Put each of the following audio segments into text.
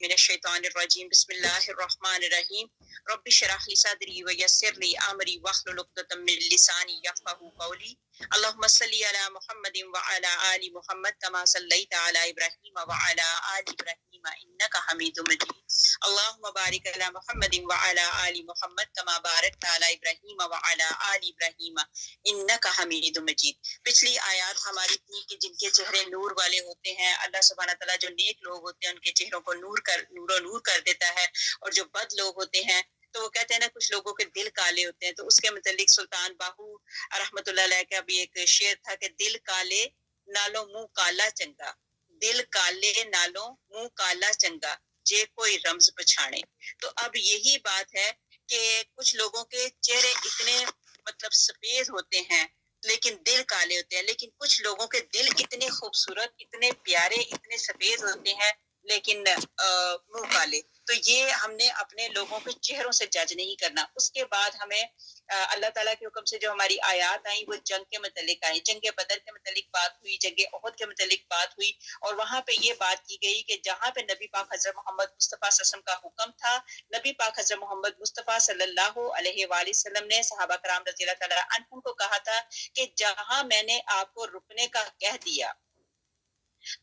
من الشیطان الرجیم بسم اللہ الرحمن الرحیم رب اشرح لی صدری ویسر لی امری واحلل عقدۃ من لسانی یفقهوا قولی اللهم صل علی محمد وعلى آل محمد كما صلیت علی ابراہیم وعلى آل ابراہیم انک حمید مجید اللهم بارک علی محمد وعلى آل محمد كما بارکت علی ابراہیم وعلى آل ابراہیم انک حمید مجید۔ پچھلی آیات ہماری تھی کہ جن کے چہرے نور والے ہوتے ہیں، اللہ سبحانہ تعالیٰ جو نیک لوگ ہوتے ہیں ان کے چہروں کو نور کر دیتا ہے، اور جو بد لوگ ہوتے ہیں تو وہ کہتے ہیں نا کچھ لوگوں کے دل کالے ہوتے ہیں، تو اس کے متعلق سلطان باہو رحمۃ اللہ علیہ کا بھی ایک شعر تھا کہ دل کالے نالوں منہ کالا چنگا، دل کالے نالوں منہ کالا چنگا جے کوئی رمز پچھاڑے۔ تو اب یہی بات ہے کہ کچھ لوگوں کے چہرے اتنے مطلب سفید ہوتے ہیں لیکن دل کالے ہوتے ہیں، لیکن کچھ لوگوں کے دل اتنے خوبصورت، اتنے پیارے، اتنے سفید ہوتے ہیں لیکن منہ کالے۔ تو یہ ہم نے اپنے لوگوں کے چہروں سے جج نہیں کرنا۔ اس کے بعد ہمیں اللہ تعالیٰ کے حکم سے جو ہماری آیات آئیں وہ جنگ کے متعلق آئیں، جنگ بدر کے متعلق بات ہوئی، جنگ احد کے متعلق بات ہوئی، اور وہاں پہ یہ بات کی گئی کہ جہاں پہ نبی پاک حضرت محمد مصطفیٰ صلی اللہ علیہ وسلم کا حکم تھا، نبی پاک حضرت محمد مصطفیٰ صلی اللہ علیہ وآلہ وسلم نے صحابہ کرام رضی اللہ تعالیٰ عنہم کو کہا تھا کہ جہاں میں نے آپ کو رکنے کا کہہ دیا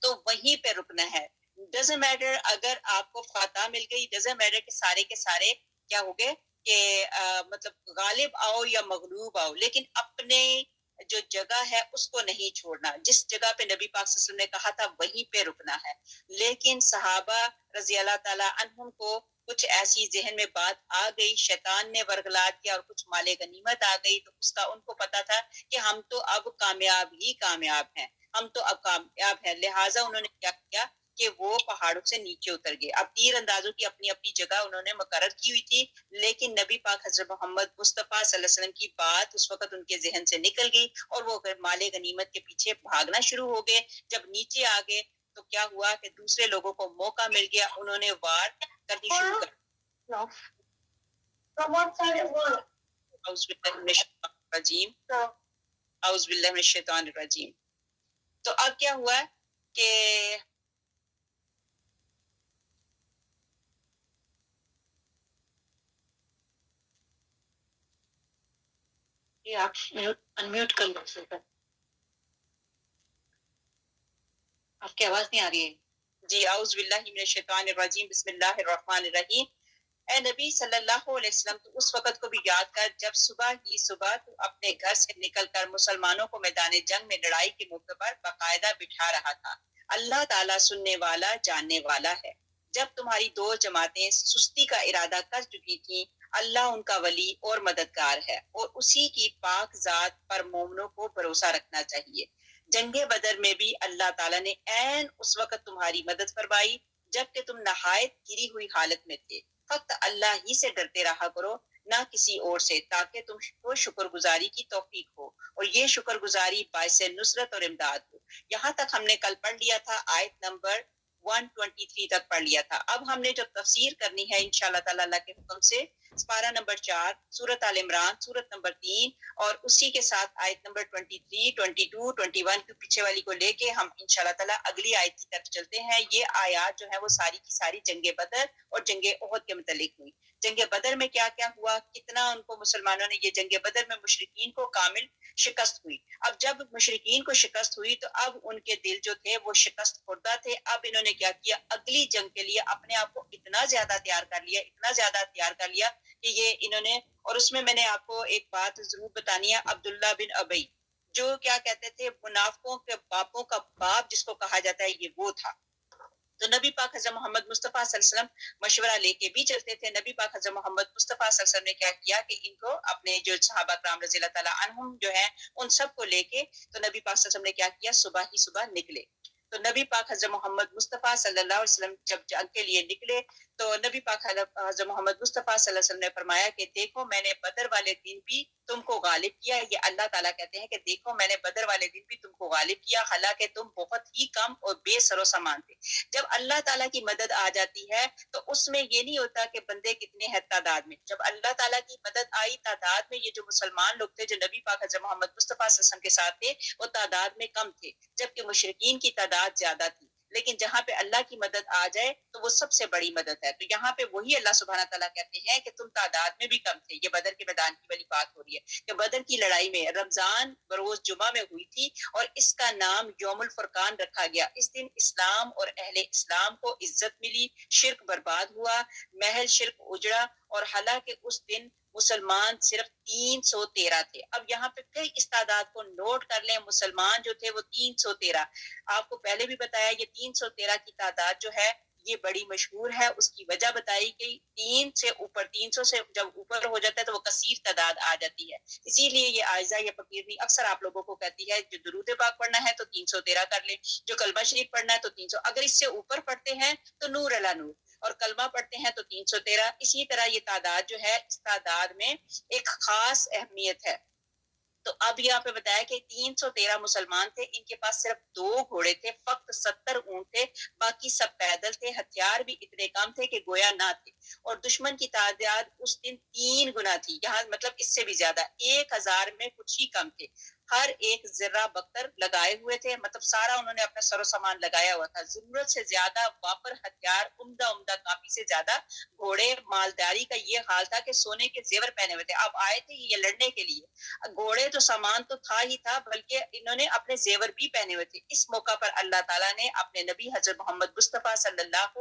تو وہیں پہ رکنا ہے۔ ڈزنٹ میٹر اگر آپ کو فتح مل گئی، ڈزنٹ میٹر کہ کے سارے کیا ہو گئے کہ مطلب غالب آؤ یا مغلوب آؤ، لیکن اپنے جو جگہ ہے اس کو نہیں چھوڑنا، جس جگہ پہ نبی پاک صلی اللہ علیہ وسلم نے کہا تھا وہیں پہ رکنا ہے۔ لیکن صحابہ رضی اللہ تعالیٰ عنہم کو کچھ ایسی ذہن میں بات آ گئی، شیطان نے ورگلا کیا اور کچھ مال غنیمت آ گئی، تو اس کا ان کو پتا تھا کہ ہم تو اب کامیاب ہی کامیاب ہیں، ہم تو اب کامیاب ہیں، لہٰذا انہوں نے کیا کیا کہ وہ پہاڑوں سے نیچے اتر گئے۔ اب تیر اندازوں کی اپنی اپنی جگہ انہوں نے مقرر کی ہوئی تھی، لیکن نبی پاک حضرت محمد مصطفیٰ صلی اللہ علیہ وسلم کی بات اس وقت ان کے ذہن سے نکل گئی اور وہ مال غنیمت کے پیچھے بھاگنا شروع ہو گئے۔ جب نیچے آ گئے تو کیا ہوا کہ دوسرے لوگوں کو موقع مل گیا، انہوں نے وار کرنی شروع کر اعوذ باللہ من الشیطان الرجیم، اعوذ باللہ من الشیطان الرجیم۔ تو اب کیا ہوا کہ یہ آپ انمیوٹ کر لو، آپ کی آواز نہیں آ رہی ہے جی۔ اعوذ باللہ من الشیطان الرجیم، بسم اللہ الرحمن الرحیم۔ اے نبی صلی اللہ علیہ وسلم، تو اس وقت کو بھی یاد کر جب صبح ہی صبح تو اپنے گھر سے نکل کر مسلمانوں کو میدان جنگ میں لڑائی کے موقع پر باقاعدہ بٹھا رہا تھا۔ اللہ تعالیٰ سننے والا جاننے والا ہے۔ جب تمہاری دو جماعتیں سستی کا ارادہ کر چکی تھیں، اللہ ان کا ولی اور مددگار ہے، اور اسی کی پاک ذات پر مومنوں کو بھروسہ رکھنا چاہیے۔ جنگ بدر میں بھی اللہ تعالیٰ نے عین اس وقت تمہاری مدد فرمائی جبکہ تم نہایت گری ہوئی حالت میں تھے۔ فقط اللہ ہی سے ڈرتے رہا کرو، نہ کسی اور سے، تاکہ تم کو شکر گزاری کی توفیق ہو، اور یہ شکر گزاری باعث نصرت اور امداد ہو۔ یہاں تک ہم نے کل پڑھ لیا تھا، آیت نمبر 123 تک پڑھ لیا تھا۔ اب ہم نے جو تفسیر کرنی ہے انشاءاللہ تعالیٰ اللہ کے حکم سے، سپارہ نمبر 4 سورۃ آل عمران، سورۃ نمبر 3 اور اسی کے ساتھ آیت نمبر 23، 22، 21 کے پیچھے والی کو لے کے ہم انشاءاللہ تعالیٰ اگلی آیت کی طرف چلتے ہیں۔ یہ آیات جو ہے وہ ساری کی ساری جنگ بدر اور جنگ احد کے متعلق ہوئی۔ جنگ بدر میں کیا کیا ہوا، کتنا ان کو مسلمانوں نے، یہ جنگ بدر میں مشرکین کو کامل شکست ہوئی۔ اب جب مشرکین کو شکست ہوئی تو اب ان کے دل جو تھے وہ شکست خوردہ تھے۔ اب انہوں نے کیا کیا، اگلی جنگ کے لیے اپنے آپ کو اتنا زیادہ تیار کر لیا، اتنا زیادہ تیار کر لیا کہ یہ انہوں نے، اور اس میں نے آپ کو ایک بات ضرور بتانی ہے، عبداللہ بن ابی جو کیا کہتے تھے، منافقوں کے باپوں کا باپ جس کو کہا جاتا ہے، یہ وہ تھا۔ تو نبی پاک حضرت محمد مصطفیٰ صلی اللہ علیہ وسلم مشورہ لے کے بھی چلتے تھے۔ نبی پاک حضرت محمد مصطفیٰ صلی اللہ علیہ وسلم نے کیا کیا کہ ان کو اپنے جو صحابہ کرام رضی اللہ تعالیٰ عنہم جو ہیں ان سب کو لے کے، تو نبی پاک صلی اللہ علیہ وسلم نے کیا کیا، صبح ہی صبح نکلے۔ تو نبی پاک حضرت محمد مصطفیٰ صلی اللہ علیہ وسلم جب جنگ کے لیے نکلے تو نبی پاک حضرت محمد مصطفیٰ صلی اللہ علیہ وسلم نے فرمایا کہ دیکھو میں نے بدر والے دن بھی تم کو غالب کیا۔ یہ اللہ تعالیٰ کہتے ہیں کہ دیکھو میں نے بدر والے دن بھی تم کو غالب کیا، حالانکہ تم بہت ہی کم اور بے سر و سامان تھے۔ جب اللہ تعالیٰ کی مدد آ جاتی ہے تو اس میں یہ نہیں ہوتا کہ بندے کتنے ہیں تعداد میں۔ جب اللہ تعالیٰ کی مدد آئی تعداد میں، یہ جو مسلمان لوگ تھے جو نبی پاک حضرت محمد مصطفیٰ صلی اللہ علیہ وسلم کے ساتھ تھے وہ تعداد میں کم تھے، جبکہ مشرکین کی تعداد زیادہ تھی۔ لیکن جہاں پہ اللہ کی مدد آ جائے تو وہ سب سے بڑی مدد ہے۔ تو یہاں پہ وہی اللہ سبحانہ تعالیٰ کہتے ہیں کہ تم تعداد میں بھی کم تھے۔ یہ بدر کے میدان کی والی بات ہو رہی ہے کہ بدر کی لڑائی میں رمضان بروز جمعہ میں ہوئی تھی اور اس کا نام یوم الفرقان رکھا گیا۔ اس دن اسلام اور اہل اسلام کو عزت ملی، شرک برباد ہوا، محل شرک اجڑا، اور حالانکہ اس دن مسلمان صرف 313 تھے۔ اب یہاں پہ کئی اس تعداد کو نوٹ کر لیں، مسلمان جو تھے وہ 313۔ آپ کو پہلے بھی بتایا یہ 313 کی تعداد جو ہے یہ بڑی مشہور ہے، اس کی وجہ بتائی گئی۔ 300 سے جب اوپر ہو جاتا ہے تو وہ کثیر تعداد آ جاتی ہے، اسی لیے یہ عائزہ یا فقیرنی اکثر آپ لوگوں کو کہتی ہے جو درود پاک پڑھنا ہے تو 313 کر لیں، جو کلمہ شریف پڑھنا ہے تو 300، اگر اس سے اوپر پڑھتے ہیں تو نور علی نور، اور کلمہ پڑھتے ہیں تو 313۔ اسی طرح یہ تعداد جو ہے اس تعداد میں ایک خاص اہمیت ہے۔ تو اب یہاں پہ بتایا کہ 313 مسلمان تھے، ان کے پاس صرف 2 گھوڑے تھے، فقط 70 اونٹ تھے، باقی سب پیدل تھے، ہتھیار بھی اتنے کم تھے کہ گویا نہ تھے، اور دشمن کی تعداد اس دن 3 گنا تھی، یہاں مطلب اس سے بھی زیادہ، 1000 میں کچھ ہی کم تھے۔ ہر ایک ذرہ بختر لگائے ہوئے تھے، مطلب سارا انہوں نے اپنا سر و سامان لگایا ہوا تھا، ضرورت سے زیادہ واپر ہتھیار، عمدہ کافی سے زیادہ گھوڑے، مالداری کا یہ حال تھا کہ سونے کے زیور پہنے ہوئے تھے۔ اب آئے تھے یہ لڑنے کے لیے، گھوڑے تو سامان تو تھا ہی تھا، بلکہ انہوں نے اپنے زیور بھی پہنے ہوئے تھے۔ اس موقع پر اللہ تعالیٰ نے اپنے نبی حضرت محمد مصطفیٰ صلی اللہ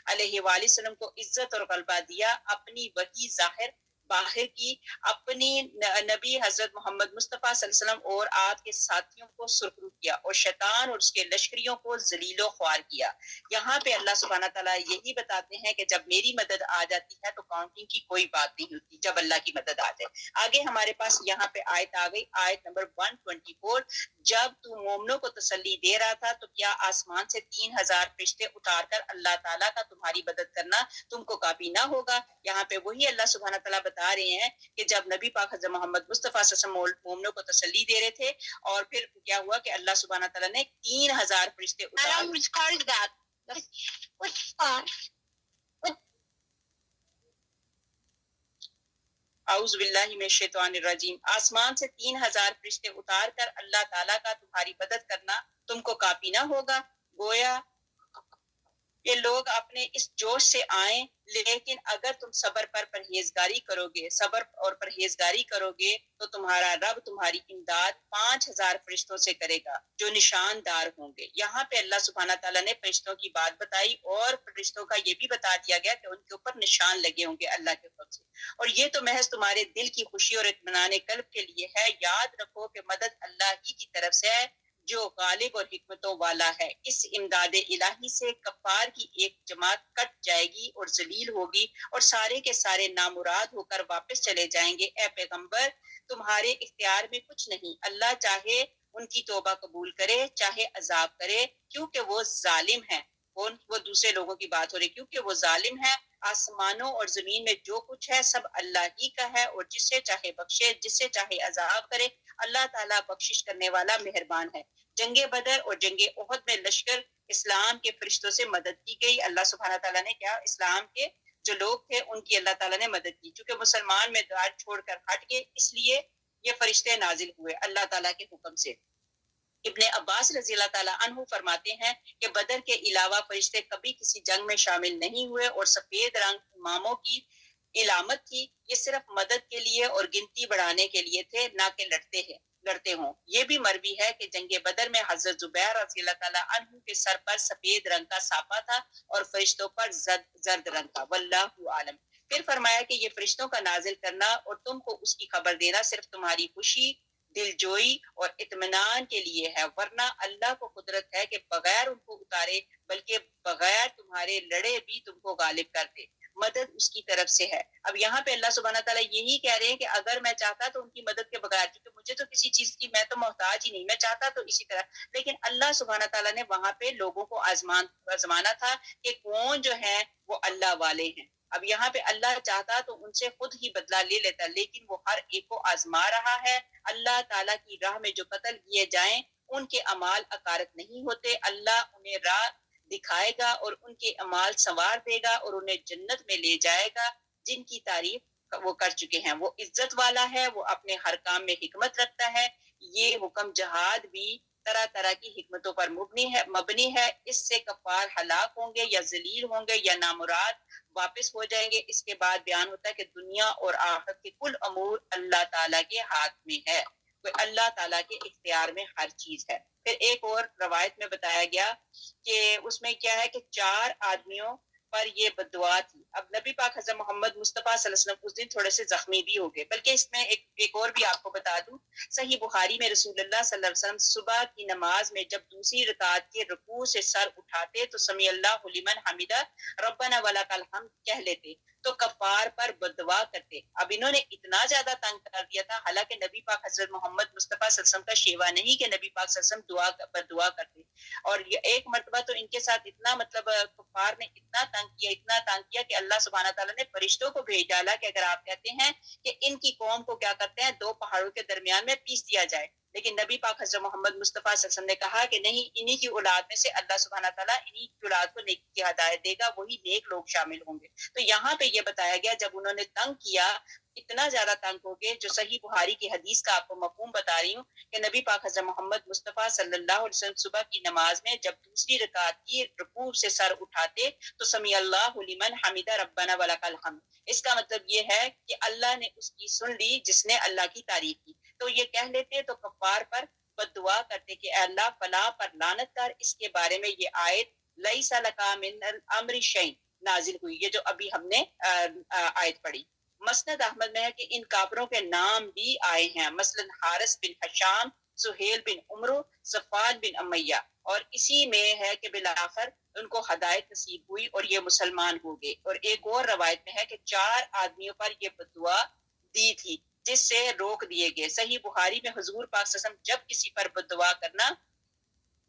علیہ وآلہ وسلم کو عزت اور غلبہ دیا، اپنی وحی باہر کی، اپنی نبی حضرت محمد مصطفیٰ صلی اللہ علیہ وسلم اور آپ کے ساتھیوں کو سرخرو کیا، اور شیطان اور اس کے لشکریوں کو ذلیل و خوار کیا۔ یہاں پہ اللہ سبحانہ تعالیٰ یہی بتاتے ہیں کہ جب میری مدد آ جاتی ہے تو کاؤنٹنگ کی کوئی بات نہیں ہوتی، جب اللہ کی مدد آ جائے۔ آگے ہمارے پاس یہاں پہ آیت آ گئی، آیت نمبر 124، جب تو مومنوں کو تسلی دے رہا تھا تو کیا آسمان سے 3000 فرشتے اتار کر اللہ تعالیٰ کا تمہاری مدد کرنا تم کو کافی نہ ہوگا؟ یہاں پہ وہی اللہ سبحانہ تعالیٰ بتا رہے ہیں کہ جب نبی پاک حضرت محمد مصطفیٰ صلی اللہ علیہ وسلم مومنوں کو تسلی دے رہے تھے، اور پھر کیا ہوا کہ اللہ سبحانہ تعالیٰ نے 3000 فرشتے اعوذ باللہ من الشیطان الرجیم، آسمان سے 3000 فرشتے اتار کر اللہ تعالیٰ کا تمہاری مدد کرنا تم کو کافی نہ ہوگا؟ گویا یہ لوگ اپنے اس جوش سے آئیں، لیکن اگر تم صبر پر پرہیزگاری کرو گے، صبر اور پرہیزگاری کرو گے تو تمہارا رب تمہاری امداد 5000 فرشتوں سے کرے گا جو نشاندار ہوں گے۔ یہاں پہ اللہ سبحانہ تعالیٰ نے فرشتوں کی بات بتائی، اور فرشتوں کا یہ بھی بتا دیا گیا کہ ان کے اوپر نشان لگے ہوں گے اللہ کے فضل سے، اور یہ تو محض تمہارے دل کی خوشی اور اطمینان قلب کے لیے ہے۔ یاد رکھو کہ مدد اللہ ہی کی طرف سے ہے جو غالب اور حکمتوں والا ہے۔ اس امداد الہی سے کفار کی ایک جماعت کٹ جائے گی اور ذلیل ہوگی، اور سارے کے سارے نامراد ہو کر واپس چلے جائیں گے۔ اے پیغمبر، تمہارے اختیار میں کچھ نہیں، اللہ چاہے ان کی توبہ قبول کرے، چاہے عذاب کرے، کیونکہ وہ ظالم ہے۔ وہ دوسرے لوگوں کی بات ہو رہی، کیونکہ وہ ظالم ہے۔ آسمانوں اور زمین میں جو کچھ ہے سب اللہ ہی کا ہے، اور جسے چاہے بخشے، جسے چاہے عذاب کرے۔ اللہ تعالیٰ بخشش کرنے والا مہربان ہے۔ جنگ بدر اور جنگ احد میں لشکر اسلام کے فرشتوں سے مدد کی گئی۔ اللہ سبحانہ تعالیٰ نے کیا، اسلام کے جو لوگ تھے ان کی اللہ تعالیٰ نے مدد کی، چونکہ مسلمان میں دعا چھوڑ کر ہٹ گئے، اس لیے یہ فرشتے نازل ہوئے اللہ تعالیٰ کے حکم سے۔ ابن عباس رضی اللہ تعالیٰ عنہ فرماتے ہیں کہ بدر کے علاوہ فرشتے کبھی کسی جنگ میں شامل نہیں ہوئے، اور سفید رنگ اماموں کی علامت تھی، یہ صرف مدد کے لیے اور گنتی بڑھانے کے لیے تھے، نہ کہ لڑتے ہوں۔ یہ بھی مروی ہے کہ جنگ بدر میں حضرت زبیر رضی اللہ تعالیٰ عنہ کے سر پر سفید رنگ کا ساپا تھا اور فرشتوں پر زرد رنگ کا، واللہ عالم۔ پھر فرمایا کہ یہ فرشتوں کا نازل کرنا اور تم کو اس کی خبر دینا صرف تمہاری خوشی، دلجوئی اور اطمینان کے لیے ہے، ورنہ اللہ کو قدرت ہے کہ بغیر ان کو اتارے بلکہ بغیر تمہارے لڑے بھی تم کو غالب کر دے، مدد اس کی طرف سے ہے۔ اب یہاں پہ اللہ سبحانہ تعالیٰ یہی کہہ رہے ہیں کہ اگر میں چاہتا تو ان کی مدد کے بغیر، کیونکہ مجھے تو کسی چیز کی، میں تو محتاج ہی نہیں، میں چاہتا تو اسی طرح، لیکن اللہ سبحانہ تعالیٰ نے وہاں پہ لوگوں کو آزمانا تھا کہ کون جو ہے وہ اللہ والے ہیں۔ اب یہاں پہ اللہ چاہتا تو ان سے خود ہی بدلہ لے لیتا، لیکن وہ ہر ایک کو آزما رہا ہے۔ اللہ تعالیٰ کی راہ میں جو قتل کیے جائیں ان کے اعمال اکارت نہیں ہوتے، اللہ انہیں راہ دکھائے گا اور ان کے اعمال سنوار دے گا اور انہیں جنت میں لے جائے گا جن کی تعریف وہ کر چکے ہیں۔ وہ عزت والا ہے، وہ اپنے ہر کام میں حکمت رکھتا ہے۔ یہ حکم جہاد بھی طرح طرح کی حکمتوں پر مبنی ہے. اس سے کفار ہلاک ہوں گے یا ذلیل ہوں گے یا نامراد واپس ہو جائیں گے. اس کے بعد بیان ہوتا ہے کہ دنیا اور آخرت کے کل امور اللہ تعالیٰ کے ہاتھ میں ہے. اللہ تعالیٰ کے اختیار میں ہر چیز ہے. پھر ایک اور روایت میں بتایا گیا کہ اس میں کیا ہے کہ 4 آدمیوں پر یہ بددعا تھی. اب نبی پاک حضرت محمد مصطفیٰ صلی اللہ علیہ وسلم اس دن تھوڑے سے زخمی بھی ہو گئے. بلکہ اس میں ایک اور بھی آپ کو بتا دوں، صحیح بخاری میں رسول اللہ صلی اللہ علیہ وسلم صبح کی نماز میں جب دوسری رکعت کے رکوع سے سر اٹھاتے تو سمیع اللہ لمن حمدہ ربنا ولک الحمد کہہ لیتے تو کفار پر بددعا کرتے. اب انہوں نے اتنا زیادہ تنگ کر دیا تھا، حالانکہ نبی پاک حضرت محمد مصطفیٰ صلی اللہ علیہ وسلم کا شیوا نہیں کہ نبی پاک صلی اللہ علیہ وسلم بددعا کرتے. اور یہ ایک مرتبہ تو ان کے ساتھ اتنا کفار نے اتنا تنگ کیا کہ اللہ سبحانہ تعالیٰ نے فرشتوں کو بھیج ڈالا کہ اگر آپ کہتے ہیں کہ ان کی قوم کو کیا کرتے ہیں 2 پہاڑوں کے درمیان میں پیس دیا جائے. لیکن نبی پاک حضرت محمد مصطفیٰ صلی اللہ علیہ وسلم نے کہا کہ نہیں، انہی کی اولاد میں سے اللہ سبحانہ تعالیٰ انہی کی اولاد کو نیکی کی ہدایت دے گا، وہی نیک لوگ شامل ہوں گے. تو یہاں پہ یہ بتایا گیا جب انہوں نے تنگ کیا، اتنا زیادہ تنگ ہو گئے، جو صحیح بخاری کی حدیث کا آپ کو مفہوم بتا رہی ہوں کہ نبی پاک حضرت محمد مصطفیٰ صلی اللہ علیہ وسلم صبح کی نماز میں جب دوسری رکعت کی رکوع سے سر اٹھاتے تو سمیع اللہ لمن حمدہ ربنا ولک الحمد. اس کا مطلب یہ ہے کہ اللہ نے اس کی سن لی جس نے اللہ کی تعریف کی. تو یہ کہہ لیتے تو کفار پر بددعا کرتے کہ اے اللہ فلاں پر لعنت کر. اس کے بارے میں یہ آیت لیس لک من الامر شیء نازل ہوئی، یہ جو ابھی ہم نے آیت پڑھی. مسند احمد میں ہے کہ ان کافروں کے نام بھی آئے ہیں، مثلا حارث بن حشام، سہیل بن عمرو، صفوان بن امیہ. اور اسی میں ہے کہ بالآخر ان کو ہدایت نصیب ہوئی اور یہ مسلمان ہو گئے. اور ایک اور روایت میں ہے کہ 4 آدمیوں پر یہ بددعا دی تھی جس سے روک دیے گئے. صحیح بخاری میں حضور پاک صلی اللہ علیہ وسلم جب کسی پر بددعا کرنا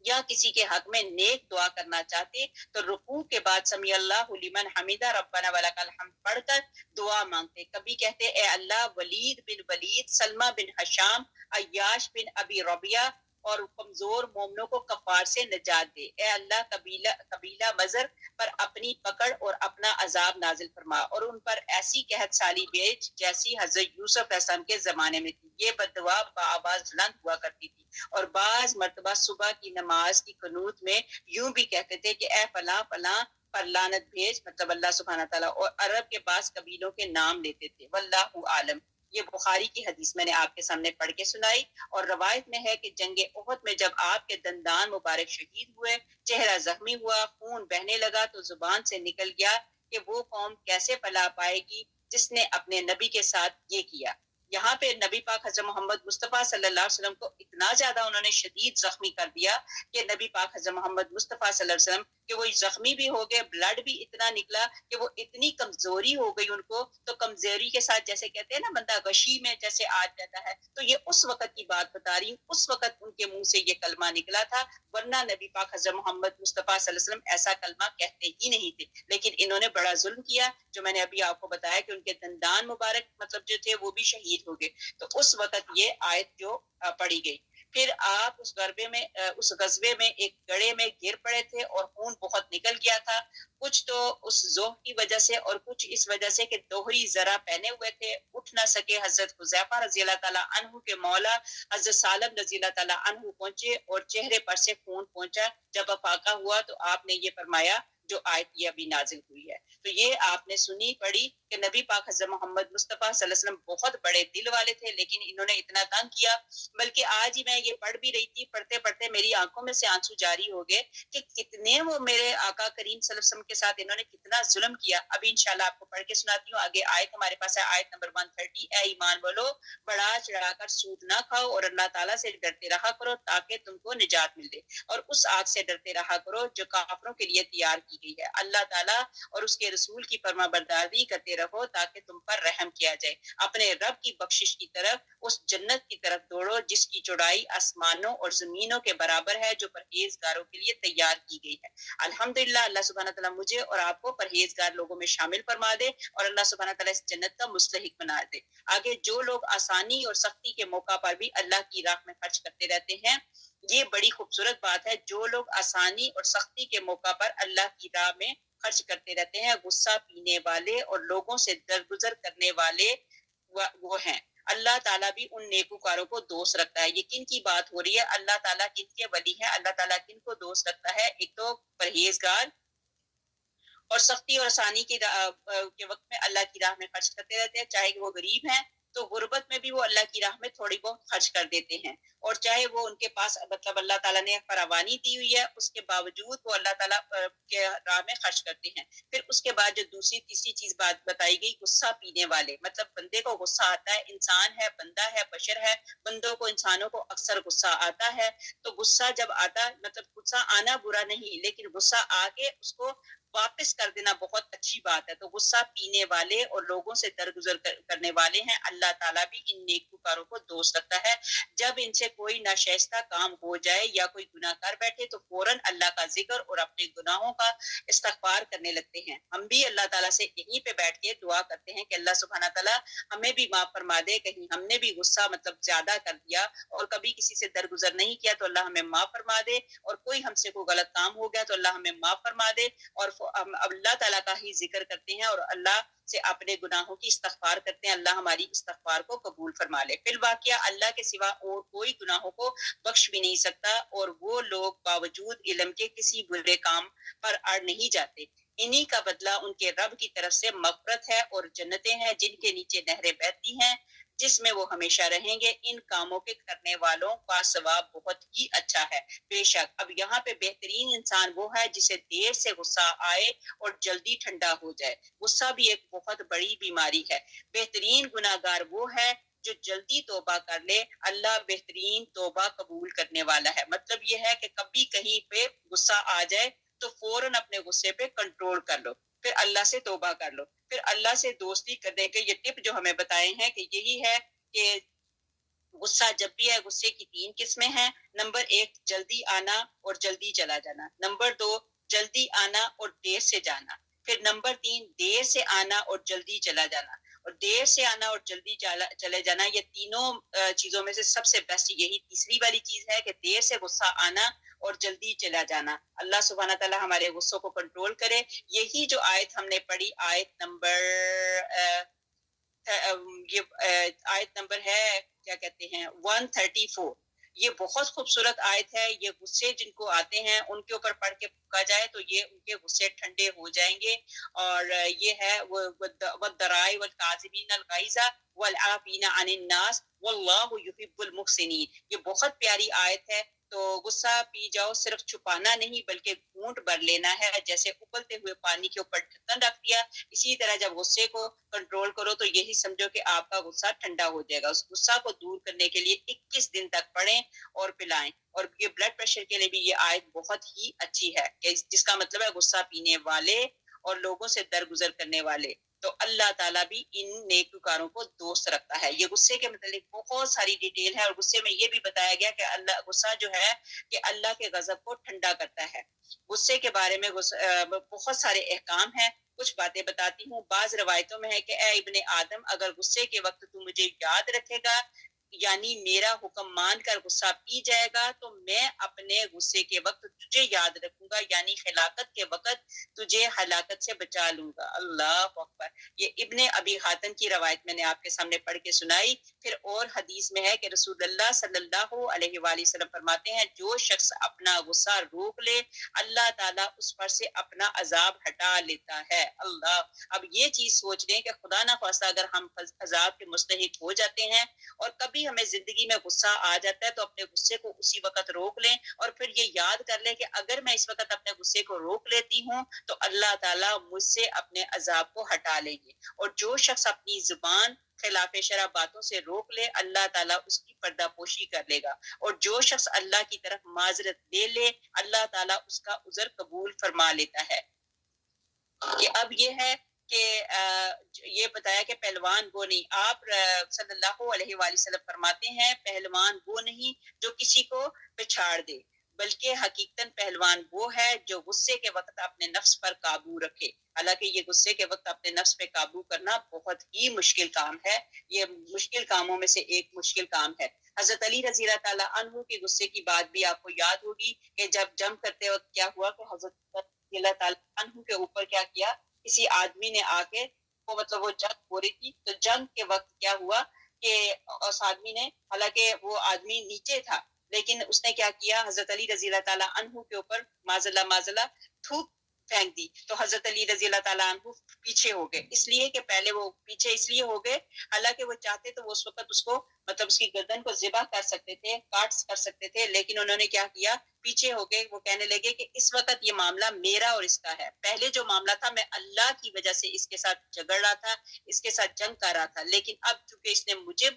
یا کسی کے حق میں نیک دعا کرنا چاہتے تو رکوع کے بعد سمیع اللہ لمن حمدہ ربنا ولک الحمد پڑھ کر دعا مانگتے. کبھی کہتے اے اللہ ولید بن ولید، سلمہ بن حشام، عیاش بن ابی ربیعہ اور کمزور مومنوں کو کفار سے نجات دے. اے اللہ قبیلہ مضر پر اپنی پکڑ اور اپنا عذاب نازل فرما اور ان پر ایسی قحط سالی بھیج جیسی حضرت یوسف علیہ السلام کے زمانے میں تھی. یہ بددعا بآواز بلند ہوا کرتی تھی. اور بعض مرتبہ صبح کی نماز کی قنوت میں یوں بھی کہتے تھے کہ اے فلاں فلاں پر لعنت بھیج، مطلب اللہ سبحانہ تعالیٰ. اور عرب کے بعض قبیلوں کے نام لیتے تھے. واللہ عالم. یہ بخاری کی حدیث میں نے آپ کے سامنے پڑھ کے سنائی. اور روایت میں ہے کہ جنگ احد میں جب آپ کے دندان مبارک شہید ہوئے، چہرہ زخمی ہوا، خون بہنے لگا تو زبان سے نکل گیا کہ وہ قوم کیسے پلا پائے گی جس نے اپنے نبی کے ساتھ یہ کیا. یہاں پہ نبی پاک حضرت محمد مصطفیٰ صلی اللہ علیہ وسلم کو اتنا زیادہ انہوں نے شدید زخمی کر دیا کہ نبی پاک حضرت محمد مصطفیٰ صلی اللہ علیہ وسلم کہ وہ زخمی بھی ہو گئے، بلڈ بھی اتنا نکلا کہ وہ اتنی کمزوری ہو گئی ان کو. تو کمزوری کے ساتھ جیسے کہتے ہیں نا بندہ غشی میں جیسے آ جاتا ہے، تو یہ اس وقت کی بات بتا رہی ہوں. اس وقت ان کے منہ سے یہ کلمہ نکلا تھا، ورنہ نبی پاک حضرت محمد مصطفیٰ صلی اللہ علیہ وسلم ایسا کلمہ کہتے ہی نہیں تھے. لیکن انہوں نے بڑا ظلم کیا، جو میں نے ابھی آپ کو بتایا کہ ان کے دندان مبارک مطلب جو تھے وہ بھی شہید ہو گئے. تو اس وقت یہ آیت جو پڑھی گئی. پھر آپ اس غزوے میں ایک گڑھے میں گر پڑے تھے اور خون بہت نکل گیا تھا. کچھ تو اس ذوق کی وجہ سے اور کچھ اس وجہ سے کہ دوہری زرہ پہنے ہوئے تھے، اٹھ نہ سکے. حضرت حذیفہ رضی اللہ تعالیٰ عنہ کے مولا حضرت سالم رضی اللہ تعالیٰ عنہ پہنچے اور چہرے پر سے خون پہنچا. جب افاقہ ہوا تو آپ نے یہ فرمایا جو آیت یہ ابھی نازل ہوئی ہے. تو یہ آپ نے سنی پڑھی کہ نبی پاک حضرت محمد مصطفیٰ صلی اللہ علیہ وسلم بہت بڑے دل والے تھے، لیکن انہوں نے اتنا تنگ کیا. بلکہ آج ہی میں یہ پڑھ بھی رہی تھی، پڑھتے پڑھتے میری آنکھوں میں سے آنسو جاری ہو گئے کہ کتنے وہ میرے آقا کریم صلی اللہ علیہ وسلم کے ساتھ انہوں نے کتنا ظلم کیا. ابھی انشاءاللہ آپ کو پڑھ کے سناتی ہوں. آگے آیت ہمارے پاس ہے، آیت نمبر 130. اے ایمان والو، بڑا چڑھا کر سود نہ کھاؤ اور اللہ تعالیٰ سے ڈرتے رہا کرو تاکہ تم کو نجات مل جائے، اور اس آگ سے ڈرتے رہا کرو جو کافروں کے لیے تیار کی گئی ہے. اللہ تعالیٰ اور اس کے رسول کی فرما برداری کرتے رہو تاکہ تم پر رحم کیا جائے. اپنے رب کی بخشش کی طرف، اس جنت کی طرف دوڑو جس کی چوڑائی آسمانوں اور زمینوں کے برابر ہے، جو پرہیزگاروں کے لیے تیار کی گئی ہے. الحمدللہ، اللہ سبحانہ تعالیٰ مجھے اور آپ کو پرہیزگار لوگوں میں شامل فرما دے اور اللہ سبحانہ تعالیٰ اس جنت کا مستحق بنا دے. آگے جو لوگ آسانی اور سختی کے موقع پر بھی اللہ کی راہ میں خرچ کرتے رہتے ہیں، یہ بڑی خوبصورت بات ہے. جو لوگ آسانی اور سختی کے موقع پر اللہ کی راہ میں خرچ کرتے رہتے ہیں، غصہ پینے والے اور لوگوں سے درگزر کرنے والے وہ ہیں. اللہ تعالیٰ بھی ان نیکوکاروں کو دوست رکھتا ہے. یہ کن کی بات ہو رہی ہے؟ اللہ تعالیٰ کن کے ولی ہے؟ اللہ تعالیٰ کن کو دوست رکھتا ہے؟ ایک تو پرہیزگار اور سختی اور آسانی کے وقت میں اللہ کی راہ میں خرچ کرتے رہتے ہیں. چاہے وہ غریب ہیں تو غربت میں بھی وہ اللہ کی راہ میں تھوڑی بہت خرچ کر دیتے ہیں، اور چاہے وہ ان کے پاس مطلب اللہ تعالیٰ نے فراوانی دی ہوئی ہے اس کے باوجود وہ اللہ تعالیٰ کے راہ میں خرچ کرتے ہیں. پھر اس کے بعد جو دوسری تیسری چیز بات بتائی گئی، غصہ پینے والے. مطلب بندے کو غصہ آتا ہے، انسان ہے، بندہ ہے، بشر ہے، بندوں کو انسانوں کو اکثر غصہ آتا ہے. تو غصہ جب آتا مطلب غصہ آنا برا نہیں، لیکن غصہ آ کے اس کو واپس کر دینا بہت اچھی بات ہے. تو غصہ پینے والے اور لوگوں سے درگزر کرنے والے ہیں، اللہ تعالیٰ بھی ان نیکوکاروں کو دوست رکھتا ہے. جب ان سے کوئی ناشائستہ کام ہو جائے یا کوئی گناہ کر بیٹھے تو فوراً اللہ کا ذکر اور اپنے گناہوں کا استغفار کرنے لگتے ہیں. ہم بھی اللہ تعالیٰ سے یہیں پہ بیٹھ کے دعا کرتے ہیں کہ اللہ سبحانہ تعالیٰ ہمیں بھی معاف فرما دے. کہیں ہم نے بھی غصہ مطلب زیادہ کر دیا اور کبھی کسی سے درگزر نہیں کیا تو اللہ ہمیں معاف فرما دے، اور کوئی ہم سے کوئی غلط کام ہو گیا تو اللہ ہمیں معاف فرما دے. اور ہم اللہ تعالیٰ کا ہی ذکر کرتے ہیں اور اللہ سے اپنے گناہوں کی استغفار کرتے ہیں. اللہ ہماری استغفار کو قبول فرما لے. فی الواقعہ اللہ کے سوا اور کوئی گناہوں کو بخش بھی نہیں سکتا، اور وہ لوگ باوجود علم کے کسی برے کام پر اڑ نہیں جاتے. انہی کا بدلہ ان کے رب کی طرف سے مغفرت ہے اور جنتیں ہیں جن کے نیچے نہریں بہتی ہیں، جس میں وہ ہمیشہ رہیں گے. ان کاموں کے کرنے والوں کا ثواب بہت ہی اچھا ہے. بے شک اب یہاں پہ بہترین انسان وہ ہے جسے دیر سے غصہ آئے اور جلدی ٹھنڈا ہو جائے. غصہ بھی ایک بہت بڑی بیماری ہے. بہترین گناہگار وہ ہے جو جلدی توبہ کر لے. اللہ بہترین توبہ قبول کرنے والا ہے. مطلب یہ ہے کہ کبھی کہیں پہ غصہ آ جائے تو فوراً اپنے غصے پہ کنٹرول کر لو، پھر اللہ سے توبہ کر لو. پھر اللہ سے دوستی کرنے کے یہ ٹپ جو ہمیں بتائے ہیں کہ یہی ہے کہ غصہ جب بھی ہے، غصے کی 3 قسمیں ہیں. نمبر 1 جلدی آنا اور جلدی چلا جانا. نمبر 2 جلدی آنا اور دیر سے جانا. پھر نمبر 3 دیر سے آنا اور جلدی چلا جانا. اور دیر سے آنا اور جلدی چلے جانا، یہ تینوں چیزوں میں سے سب سے بیسٹ یہی تیسری والی چیز ہے کہ دیر سے غصہ آنا اور جلدی چلا جانا. اللہ سبحانہ تعالیٰ ہمارے غصوں کو کنٹرول کرے. یہی جو آیت ہم نے پڑھی، آیت نمبر یہ آیت نمبر ہے کیا کہتے ہیں 134، یہ بہت خوبصورت آیت ہے. یہ غصے جن کو آتے ہیں ان کے اوپر پڑھ کے پھونکا جائے تو یہ ان کے غصے ٹھنڈے ہو جائیں گے. اور یہ ہے وَالدَّرَائِ وَالْكَاظِمِينَ الْغَيْظَ وَالْعَافِينَ عَنِ النَّاسِ وَاللَّهُ يُحِبُّ الْمُحْسِنِينَ. یہ بہت پیاری آیت ہے. تو غصہ پی جاؤ صرف چھپانا نہیں بلکہ گھونٹ بھر لینا ہے. جیسے ابلتے ہوئے پانی کے اوپر ڈھکن رکھ دیا، اسی طرح جب غصے کو کنٹرول کرو تو یہی سمجھو کہ آپ کا غصہ ٹھنڈا ہو جائے گا. اس غصہ کو دور کرنے کے لیے 21 دن تک پڑھیں اور پلائیں. اور یہ بلڈ پریشر کے لیے بھی یہ آیت بہت ہی اچھی ہے کہ جس کا مطلب ہے غصہ پینے والے اور لوگوں سے درگزر کرنے والے. تو اللہ تعالیٰ بھی ان نیکوکاروں کو دوست رکھتا ہے. یہ غصے کے متعلق بہت ساری ڈیٹیل ہے، اور غصے میں یہ بھی بتایا گیا کہ اللہ غصہ جو ہے کہ اللہ کے غضب کو ٹھنڈا کرتا ہے. غصے کے بارے میں بہت سارے احکام ہیں. کچھ باتیں بتاتی ہوں. بعض روایتوں میں ہے کہ اے ابن آدم، اگر غصے کے وقت تو مجھے یاد رکھے گا، یعنی میرا حکم مان کر غصہ پی جائے گا، تو میں اپنے غصے کے وقت تجھے یاد رکھوں گا، یعنی ہلاکت کے وقت تجھے ہلاکت سے بچا لوں گا. اللہ اکبر. یہ ابن ابی حاتم کی روایت میں نے آپ کے سامنے پڑھ کے سنائی. پھر اور حدیث میں ہے کہ رسول اللہ صلی اللہ علیہ وآلہ وسلم فرماتے ہیں جو شخص اپنا غصہ روک لے اللہ تعالیٰ اس پر سے اپنا عذاب ہٹا لیتا ہے. اللہ. اب یہ چیز سوچ لیں کہ خدا نہ خواستہ اگر ہم عذاب کے مستحق ہو جاتے ہیں اور کبھی ہمیں زندگی میں غصہ آ جاتا ہے تو اپنے غصے کو اسی وقت روک لیں، اور پھر یہ یاد کر لیں کہ اگر میں اس وقت اپنے غصے کو روک لیتی ہوں تو اللہ تعالیٰ مجھ سے اپنے عذاب کو ہٹا لیں گے. اور جو شخص اپنی زبان خلاف شرع باتوں سے روک لے اللہ تعالیٰ اس کی پردہ پوشی کر لے گا. اور جو شخص اللہ کی طرف معذرت لے لے اللہ تعالیٰ اس کا عذر قبول فرما لیتا ہے. کہ اب یہ ہے کہ یہ بتایا کہ پہلوان وہ نہیں. آپ صلی اللہ علیہ وآلہ وسلم فرماتے ہیں پہلوان وہ نہیں جو کسی کو پچھاڑ دے، بلکہ حقیقتاً پہلوان وہ ہے جو غصے کے وقت اپنے نفس پر قابو رکھے. حالانکہ یہ غصے کے وقت اپنے نفس پہ قابو کرنا بہت ہی مشکل کام ہے. یہ مشکل کاموں میں سے ایک مشکل کام ہے. حضرت علی رضی اللہ تعالیٰ عنہ کے غصے کی بات بھی آپ کو یاد ہوگی کہ جب جنگ کرتے وقت کیا ہوا کہ حضرت رضی اللہ تعالیٰ عنہ کے اوپر کیا کیا، کسی آدمی نے آ کے وہ مطلب وہ جنگ ہو رہی تھی تو جنگ کے وقت کیا ہوا کہ اس آدمی نے، حالانکہ وہ آدمی نیچے تھا، لیکن اس نے کیا کیا، حضرت علی رضی اللہ تعالیٰ عنہ کے اوپر معذلہ تھوک پھینک دی. تو حضرت علی رضی اللہ تعالیٰ عنہ پیچھے ہو گئے، اس لیے کہ پہلے وہ پیچھے اس لیے ہو گئے، حالانکہ وہ چاہتے تو وہ اس وقت اس کو مطلب اس کی گردن کو ذبح کر سکتے تھے، کاٹ کر سکتے تھے، لیکن انہوں نے کیا کیا، پیچھے ہو گئے. وہ کہنے لگے کہ اس وقت یہ معاملہ میرا اور اس کا ہے، پہلے جو معاملہ تھا میں اللہ کی وجہ سے اس کے ساتھ جھگڑ رہا تھا، اس کے ساتھ جنگ کر رہا تھا، لیکن اب چونکہ اس نے مجھے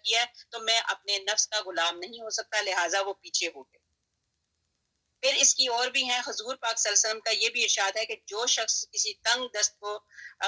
کیا ہے تو میں اپنے نفس کا غلام نہیں ہو سکتا، لہٰذا وہ پیچھے ہو گئے. پھر اس کی اور بھی ہیں، حضور پاک صلی اللہ علیہ وسلم کا یہ بھی ارشاد ہے کہ جو شخص کسی تنگ دست کو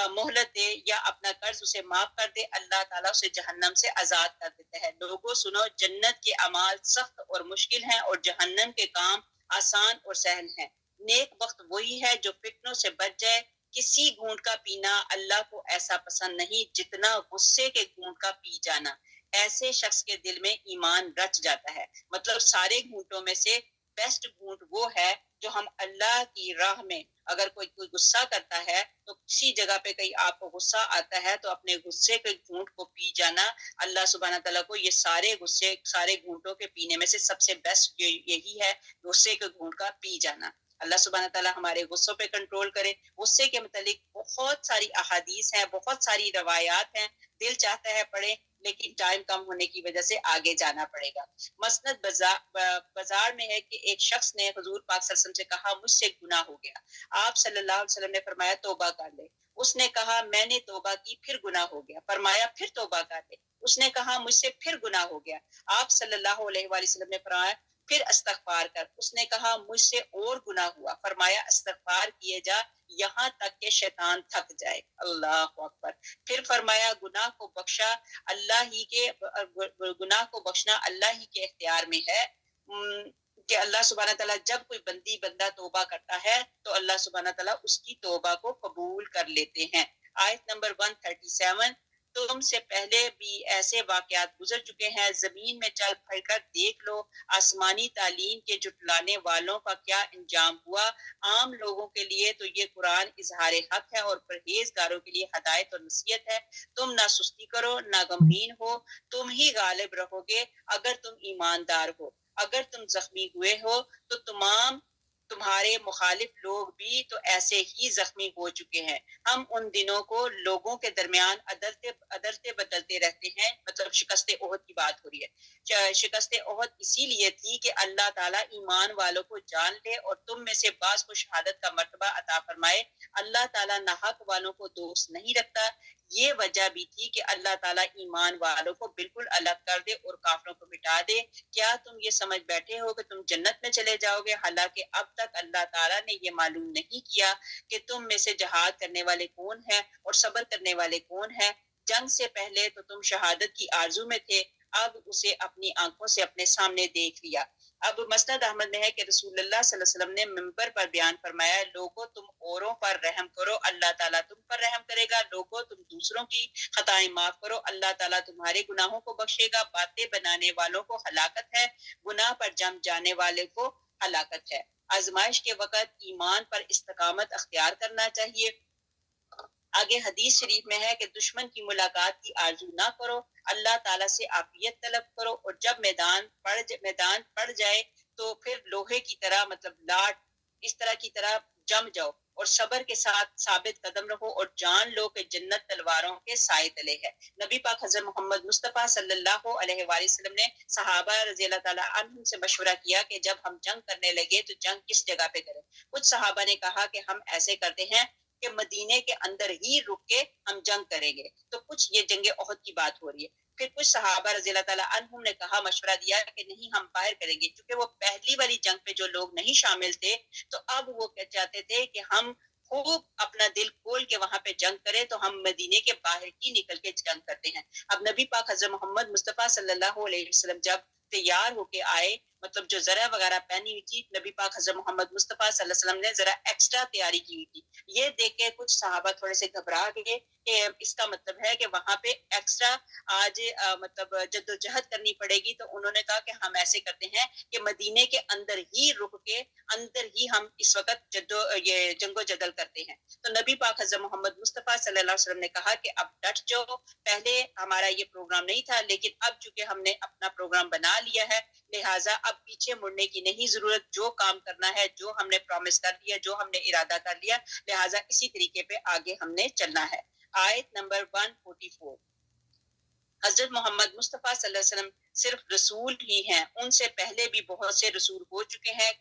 مہلت دے یا اپنا قرض اسے معاف کر دے، اللہ تعالیٰ اسے جہنم سے آزاد کر دیتا ہے. لوگوں سنو، جنت کے اعمال سخت اور مشکل ہیں اور جہنم کے کام آسان اور سہل ہیں. نیک وقت وہی ہے جو فتنوں سے بچ جائے. کسی گھونٹ کا پینا اللہ کو ایسا پسند نہیں جتنا غصے کے گھونٹ کا پی جانا. ایسے شخص کے دل میں ایمان رچ جاتا ہے. مطلب سارے گھونٹوں میں سے بیسٹ گھونٹ وہ ہے جو ہم اللہ کی راہ میں، اگر کوئی غصہ کرتا ہے تو کسی جگہ پہ کہیں آپ کو غصہ آتا ہے تو اپنے غصے کے گھونٹ کو پی جانا. اللہ سبحانہ تعالیٰ کو یہ سارے غصے، سارے گھونٹوں کے پینے میں سے سب سے بیسٹ یہی ہے، غصے کے گھونٹ کا پی جانا. اللہ سبحانہ تعالیٰ ہمارے غصوں پہ کنٹرول کرے. غصے کے متعلق بہت ساری احادیث ہیں، بہت ساری روایات ہیں، دل چاہتا ہے پڑھیں لیکن ٹائم کم ہونے کی وجہ سے آگے جانا پڑے گا. مسند بازار میں ہے کہ ایک شخص نے حضور پاک صلی اللہ علیہ وسلم سے کہا مجھ سے گناہ ہو گیا. آپ صلی اللہ علیہ وسلم نے فرمایا توبہ کر لے. اس نے کہا میں نے توبہ کی، پھر گناہ ہو گیا. فرمایا پھر توبہ کر لے. اس نے کہا مجھ سے پھر گناہ ہو گیا. آپ صلی اللہ علیہ وآلہ وسلم نے فرمایا پھر استغفار کر. اس نے کہا مجھ سے اور گناہ ہوا. فرمایا استغفار کیے جا یہاں تک کہ شیطان تھک جائے. اللہ اکبر. پھر فرمایا گناہ کو بخشا اللہ ہی کے، گناہ کو بخشنا اللہ ہی کے اختیار میں ہے، کہ اللہ سبحانہ تعالیٰ جب کوئی بندہ توبہ کرتا ہے تو اللہ سبحانہ تعالیٰ اس کی توبہ کو قبول کر لیتے ہیں. آیت نمبر 137، تم سے پہلے بھی ایسے واقعات گزر چکے ہیں، زمین میں چل پھر کر دیکھ لو آسمانی تعلیم کے جھٹلانے والوں کا کیا انجام ہوا. عام لوگوں کے لیے تو یہ قرآن اظہار حق ہے اور پرہیزگاروں کے لیے ہدایت اور نصیحت ہے. تم نہ سستی کرو نہ غمگین ہو، تم ہی غالب رہو گے اگر تم ایماندار ہو. اگر تم زخمی ہوئے ہو تو تمہارے مخالف لوگ بھی تو ایسے ہی زخمی ہو چکے ہیں. ہم ان دنوں کو لوگوں کے درمیان عدلتے بدلتے رہتے ہیں. مطلب شکست احد کی بات ہو رہی ہے. شکست احد اسی لیے تھی کہ اللہ تعالیٰ ایمان والوں کو جان لے اور تم میں سے بعض کو شہادت کا مرتبہ عطا فرمائے. اللہ تعالیٰ ناحق والوں کو دوست نہیں رکھتا. یہ وجہ بھی تھی کہ اللہ تعالیٰ ایمان والوں کو بالکل الگ کر دے اور کافروں کو مٹا دے. کیا تم یہ سمجھ بیٹھے ہو کہ تم جنت میں چلے جاؤ گے، حالانکہ اب تک اللہ تعالیٰ نے یہ معلوم نہیں کیا کہ تم میں سے جہاد کرنے والے کون ہیں اور صبر کرنے والے کون ہیں. جنگ سے پہلے تو تم شہادت کی آرزو میں تھے، اب اسے اپنی آنکھوں سے اپنے سامنے دیکھ لیا. اب مسند احمد میں ہے کہ رسول اللہ صلی اللہ علیہ وسلم نے منبر پر بیان فرمایا، لوگوں تم اوروں پر رحم کرو اللہ تعالیٰ تم پر رحم کرے گا. لوگوں تم دوسروں کی خطائیں معاف کرو اللہ تعالیٰ تمہارے گناہوں کو بخشے گا. باتیں بنانے والوں کو ہلاکت ہے، گناہ پر جم جانے والے کو ہلاکت ہے. آزمائش کے وقت ایمان پر استقامت اختیار کرنا چاہیے. آگے حدیث شریف میں ہے کہ دشمن کی ملاقات کی آرزو نہ کرو، اللہ تعالیٰ سے عافیت طلب کرو، اور جب میدان پڑ جائے تو پھر لوہے کی طرح، مطلب لاٹ اس طرح کی طرح جم جاؤ اور صبر کے ساتھ ثابت قدم رہو اور جان لو کہ جنت تلواروں کے سائے تلے ہے. نبی پاک حضرت محمد مصطفیٰ صلی اللہ علیہ وآلہ وسلم نے صحابہ رضی اللہ تعالیٰ عنہم سے مشورہ کیا کہ جب ہم جنگ کرنے لگے تو جنگ کس جگہ پہ کریں. کچھ صحابہ نے کہا کہ ہم ایسے کرتے ہیں کہ مدینے کے اندر ہی رک کے ہم جنگ کریں گے. تو کچھ، یہ جنگ احد کی بات ہو رہی ہے. پھر کچھ صحابہ رضی اللہ تعالیٰ عنہم نے کہا، مشورہ دیا کہ نہیں ہم باہر کریں گے. کیونکہ وہ پہلی والی جنگ پہ جو لوگ نہیں شامل تھے تو اب وہ کیا چاہتے تھے کہ ہم خوب اپنا دل کھول کے وہاں پہ جنگ کریں، تو ہم مدینے کے باہر ہی نکل کے جنگ کرتے ہیں. اب نبی پاک حضرت محمد مصطفیٰ صلی اللہ علیہ وسلم جب تیار ہو کے آئے مطلب جو زرہ وغیرہ پہنی ہوئی تھی، نبی پاک حضرت محمد مصطفیٰ صلی اللہ علیہ وسلم نے ذرا ایکسٹرا تیاری کی ہوئی تھی. یہ دیکھ کے کچھ صحابہ تھوڑے سے گھبرا گئے کہ اس کا مطلب ہے کہ وہاں پہ ایکسٹرا آج مطلب جدوجہد کرنی پڑے گی. تو انہوں نے کہا کہ ہم ایسے کرتے ہیں کہ مدینے کے اندر ہی رک کے اندر ہی ہم اس وقت یہ جنگ و جدل کرتے ہیں. تو نبی پاک حضرت محمد مصطفیٰ صلی اللہ علیہ وسلم نے کہا کہ اب ڈٹ جاؤ، پہلے ہمارا یہ پروگرام نہیں تھا، لیکن اب چونکہ ہم نے اپنا پروگرام بنا لیا ہے، لہٰذا اب پیچھے مڑنے کی نہیں ضرورت. جو کام کرنا ہے، جو ہم نے پرومس کر لیا، جو ہم نے ارادہ کر لیا، لہٰذا اسی طریقے پہ آگے ہم نے چلنا ہے. آیت نمبر 144. حضرت محمد مصطفیٰ صلی اللہ علیہ وسلم صرف رسول ہی ہیں، ان سے پہلے بھی بہت سے رسول ہو چکے ہیں.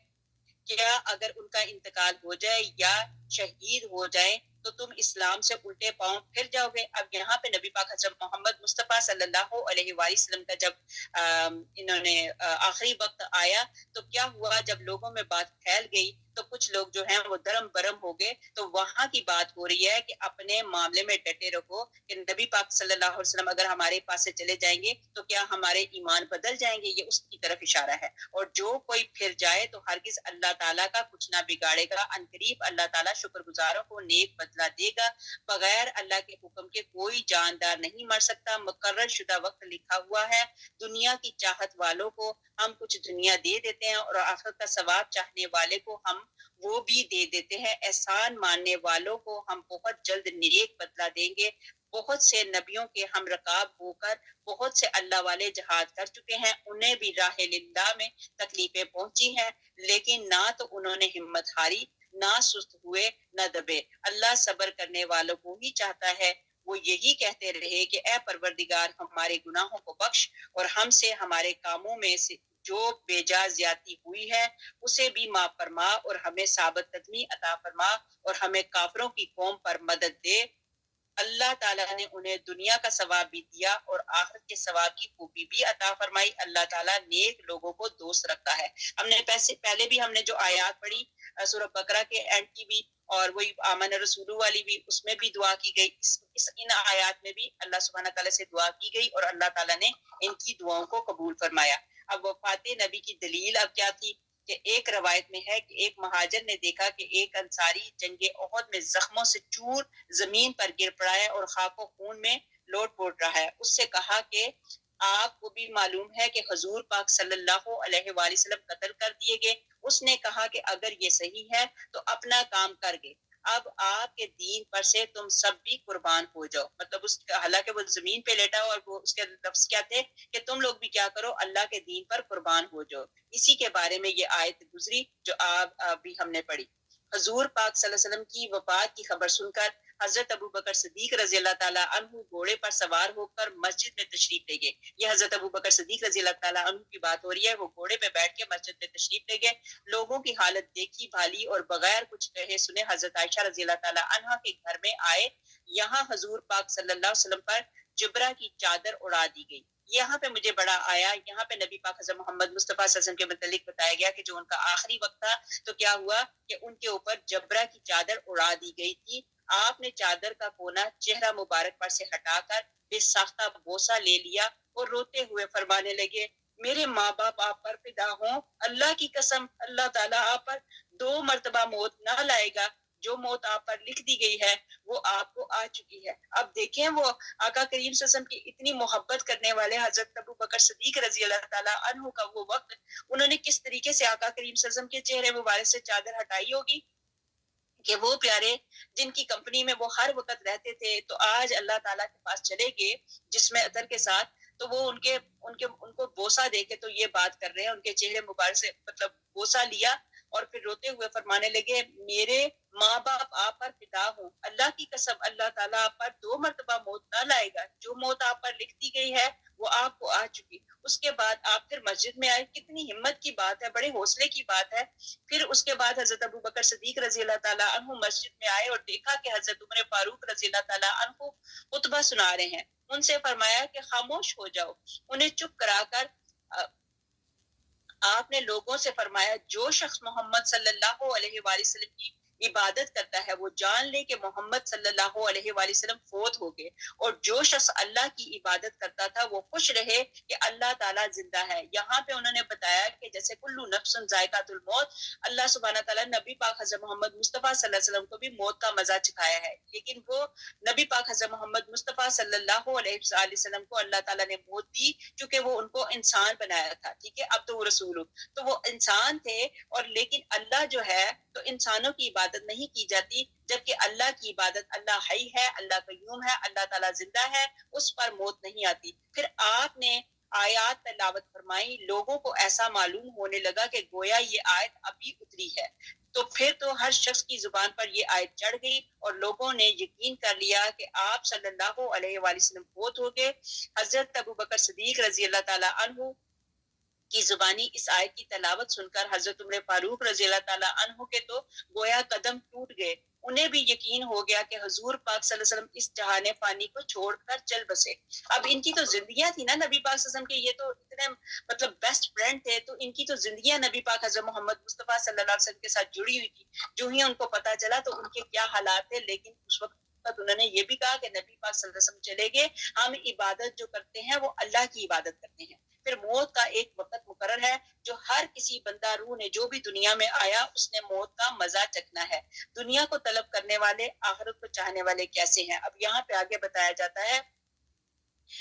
کیا اگر ان کا انتقال ہو جائے یا شہید ہو جائے تو تم اسلام سے الٹے پاؤں پھر جاؤ گے؟ اب یہاں پہ نبی پاک حضرت محمد مصطفیٰ صلی اللہ علیہ وآلہ وسلم کا جب انہوں نے آخری وقت آیا تو کیا ہوا، جب لوگوں میں بات پھیل گئی تو کچھ لوگ جو ہیں وہ درم برم ہو گئے. تو وہاں کی بات ہو رہی ہے کہ اپنے معاملے میں ڈٹے رہو کہ نبی پاک صلی اللہ علیہ وسلم اگر ہمارے پاس سے چلے جائیں گے تو کیا ہمارے ایمان بدل جائیں گے. یہ اس کی طرف اشارہ ہے. اور جو کوئی پھر جائے تو ہرگز اللہ تعالیٰ کا کچھ نہ بگاڑے گا. عنقریب اللہ تعالیٰ شکر گزاروں کو نیک بدلہ دے گا. بغیر اللہ کے حکم کے کوئی جاندار نہیں مر سکتا. مقرر شدہ وقت لکھا ہوا ہے. دنیا کی چاہت والوں کو ہم کچھ دنیا دے دیتے ہیں اور آخرت کا ثواب چاہنے والے کو ہم وہ بھی دے دیتے ہیں. احسان ماننے والوں کو ہم بہت جلد نیک بدلہ دیں گے. بہت سے نبیوں کے ہم رکاب ہو کر بہت سے اللہ والے جہاد کر چکے ہیں. انہیں بھی راہ اللہ میں تکلیفیں پہنچی ہیں، لیکن نہ تو انہوں نے ہمت ہاری، نہ سست ہوئے، نہ دبے. اللہ صبر کرنے والوں کو ہی چاہتا ہے. وہ یہی کہتے رہے کہ اے پروردگار ہمارے گناہوں کو بخش اور ہم سے ہمارے کاموں میں سے جو بے جا زیادتی ہوئی ہے اسے بھی معاف فرما اور ہمیں ثابت قدمی عطا فرما اور ہمیں کافروں کی قوم پر مدد دے. اللہ تعالیٰ نے انہیں دنیا کا ثواب بھی دیا اور آخرت کے ثواب کی خوبی بھی عطا فرمائی. اللہ تعالیٰ نیک لوگوں کو دوست رکھتا ہے. ہم نے پہلے بھی ہم نے جو آیات پڑھی سورہ بقرہ کے اینڈ کی بھی اور وہی آمن رسول والی بھی، اس میں بھی دعا کی گئی. ان آیات میں بھی اللہ سبحانہ تعالیٰ سے دعا کی گئی اور اللہ تعالیٰ نے ان کی دعاؤں کو قبول فرمایا. اب وفات نبی کی دلیل اب کیا تھی کہ ایک روایت میں ہے کہ ایک مہاجر نے دیکھا کہ ایک انصاری جنگ احد میں زخموں سے چور زمین پر گر پڑا ہے اور خاک و خون میں لوٹ پوٹ رہا ہے. اس سے کہا کہ آپ کو بھی معلوم ہے کہ حضور پاک صلی اللہ علیہ وآلہ وسلم قتل کر دیے گئے. اس نے کہا کہ اگر یہ صحیح ہے تو اپنا کام کر گئے، اب آپ کے دین پر سے تم سب بھی قربان ہو جاؤ. مطلب حالانکہ وہ زمین پہ لیٹا اور وہ اس کے لفظ کیا تھے کہ تم لوگ بھی کیا کرو، اللہ کے دین پر قربان ہو جاؤ. اسی کے بارے میں یہ آیت گزری جو ابھی ہم نے پڑھی. حضور پاک صلی اللہ علیہ وسلم کی وفات کی خبر سن کر حضرت ابوبکر صدیق رضی اللہ تعالیٰ عنہ گھوڑے پر سوار ہو کر مسجد میں تشریف لے گئے. یہ حضرت ابوبکر صدیق رضی اللہ تعالیٰ عنہ کی بات ہو رہی ہے. وہ گھوڑے پہ بیٹھ کے مسجد میں تشریف لے گئے. لوگوں کی حالت دیکھی بھالی اور بغیر کچھ کہے سنے حضرت عائشہ رضی اللہ تعالیٰ عنہ کے گھر میں آئے. یہاں حضور پاک صلی اللہ علیہ وسلم پر جبرہ کی چادر اڑا دی گئی. یہاں پہ مجھے بڑا آیا، یہاں پہ نبی پاک حضرت محمد مصطفیٰ صلی اللہ علیہ وسلم کے متعلق بتایا گیا کہ جو ان کا آخری وقت تھا تو کیا ہوا کہ ان کے اوپر جبرہ کی چادر اڑا دی گئی تھی. آپ نے چادر کا کونا چہرہ مبارک پر سے ہٹا کر بے ساختہ بوسہ لے لیا اور روتے ہوئے فرمانے لگے، میرے ماں باپ آپ پر فدا ہوں، اللہ کی قسم اللہ تعالیٰ آپ پر 2 مرتبہ موت نہ لائے گا. جو موت آپ پر لکھ دی گئی ہے وہ آپ کو آ چکی ہے. اب دیکھیں وہ آقا کریم صلی اللہ علیہ وسلم کی اتنی محبت کرنے والے حضرت ابو بکر صدیق رضی اللہ تعالیٰ عنہ کا وہ وقت، انہوں نے کس طریقے سے آقا کریم صلی اللہ علیہ وسلم کے چہرے مبارک سے چادر ہٹائی ہوگی کہ وہ پیارے جن کی کمپنی میں وہ ہر وقت رہتے تھے تو آج اللہ تعالیٰ کے پاس چلے گئے جس میں عطر کے ساتھ، تو وہ ان کو بوسہ دے کے تو یہ بات کر رہے ہیں، ان کے چہرے مبارک سے مطلب بوسہ لیا اور پھر روتے ہوئے فرمانے لگے، میرے ماں باپ آپ پر فدا ہوں، اللہ کی قسم اللہ تعالیٰ آپ پر 2 مرتبہ موت نہ لائے گا. جو موت آپ پر لکھ دی گئی ہے وہ آپ کو آ چکی. اس کے بعد آپ پھر مسجد میں آئے. کتنی ہمت کی بات ہے، بڑے حوصلے کی بات ہے. پھر اس کے بعد حضرت ابو بکر صدیق رضی اللہ تعالیٰ عنہ مسجد میں آئے اور دیکھا کہ حضرت عمر فاروق رضی اللہ تعالیٰ عنہ خطبہ سنا رہے ہیں. ان سے فرمایا کہ خاموش ہو جاؤ. انہیں چپ کرا کر آپ نے لوگوں سے فرمایا، جو شخص محمد صلی اللہ علیہ وآلہ وسلم کی عبادت کرتا ہے وہ جان لے کہ محمد صلی اللہ علیہ وآلہ وسلم فوت ہو گئے، اور جو شخص اللہ کی عبادت کرتا تھا وہ خوش رہے کہ اللہ تعالیٰ زندہ ہے۔ یہاں پہ انہوں نے بتایا کہ جیسے کلو نفس ذائقۃ الموت، اللہ سبحانہ تعالیٰ نبی پاک حضرت محمد مصطفیٰ صلی اللہ علیہ وسلم کو بھی موت کا مزہ چکھایا ہے، لیکن وہ نبی پاک حضرت محمد مصطفیٰ صلی اللہ علیہ وسلم کو اللہ تعالیٰ نے موت دی کیونکہ وہ ان کو انسان بنایا تھا، ٹھیک ہے، اب تو وہ رسول، تو وہ انسان تھے، اور لیکن اللہ جو ہے تو انسانوں کی عبادت نہیں کی جاتی، جبکہ اللہ کی عبادت، اللہ حی ہے، اللہ قیوم ہے، اللہ تعالیٰ زندہ ہے، اس پر موت نہیں آتی۔ پھر آپ نے آیات تلاوت فرمائی، لوگوں کو ایسا معلوم ہونے لگا کہ گویا یہ آیت ابھی اتری ہے، تو پھر تو ہر شخص کی زبان پر یہ آیت چڑھ گئی اور لوگوں نے یقین کر لیا کہ آپ صلی اللہ علیہ وآلہ وسلم فوت ہو گئے۔ حضرت ابوبکر صدیق رضی اللہ تعالیٰ عنہ کی زبانی اس آیت کی تلاوت سن کر حضرت عمر فاروق رضی اللہ تعالیٰ عنہ کے تو گویا قدم ٹوٹ گئے، انہیں بھی یقین ہو گیا کہ حضور پاک صلی اللہ علیہ وسلم اس جہان فانی کو چھوڑ کر چل بسے۔ اب ان کی تو زندگیاں تھی نا نبی پاک صلی اللہ علیہ وسلم کے، یہ تو اتنے مطلب بیسٹ فرینڈ تھے، تو ان کی تو زندگیاں نبی پاک حضرت محمد مصطفیٰ صلی اللہ علیہ وسلم کے ساتھ جڑی ہوئی تھی۔ جو ہی ان کو پتا چلا تو ان کے کیا حالات تھے، لیکن اس وقت انہوں نے یہ بھی کہا کہ نبی پاک صلی اللہ علیہ وسلم چلے گئے، ہم عبادت جو کرتے ہیں وہ اللہ کی عبادت کرتے ہیں۔ پھر موت کا ایک وقت مقرر ہے جو ہر کسی بندہ روح نے جو بھی دنیا میں آیا اس نے موت کا مزہ چکھنا ہے۔ دنیا کو طلب کرنے والے آخرت کو چاہنے والے کیسے ہیں؟ اب یہاں پہ آگے بتایا جاتا ہے،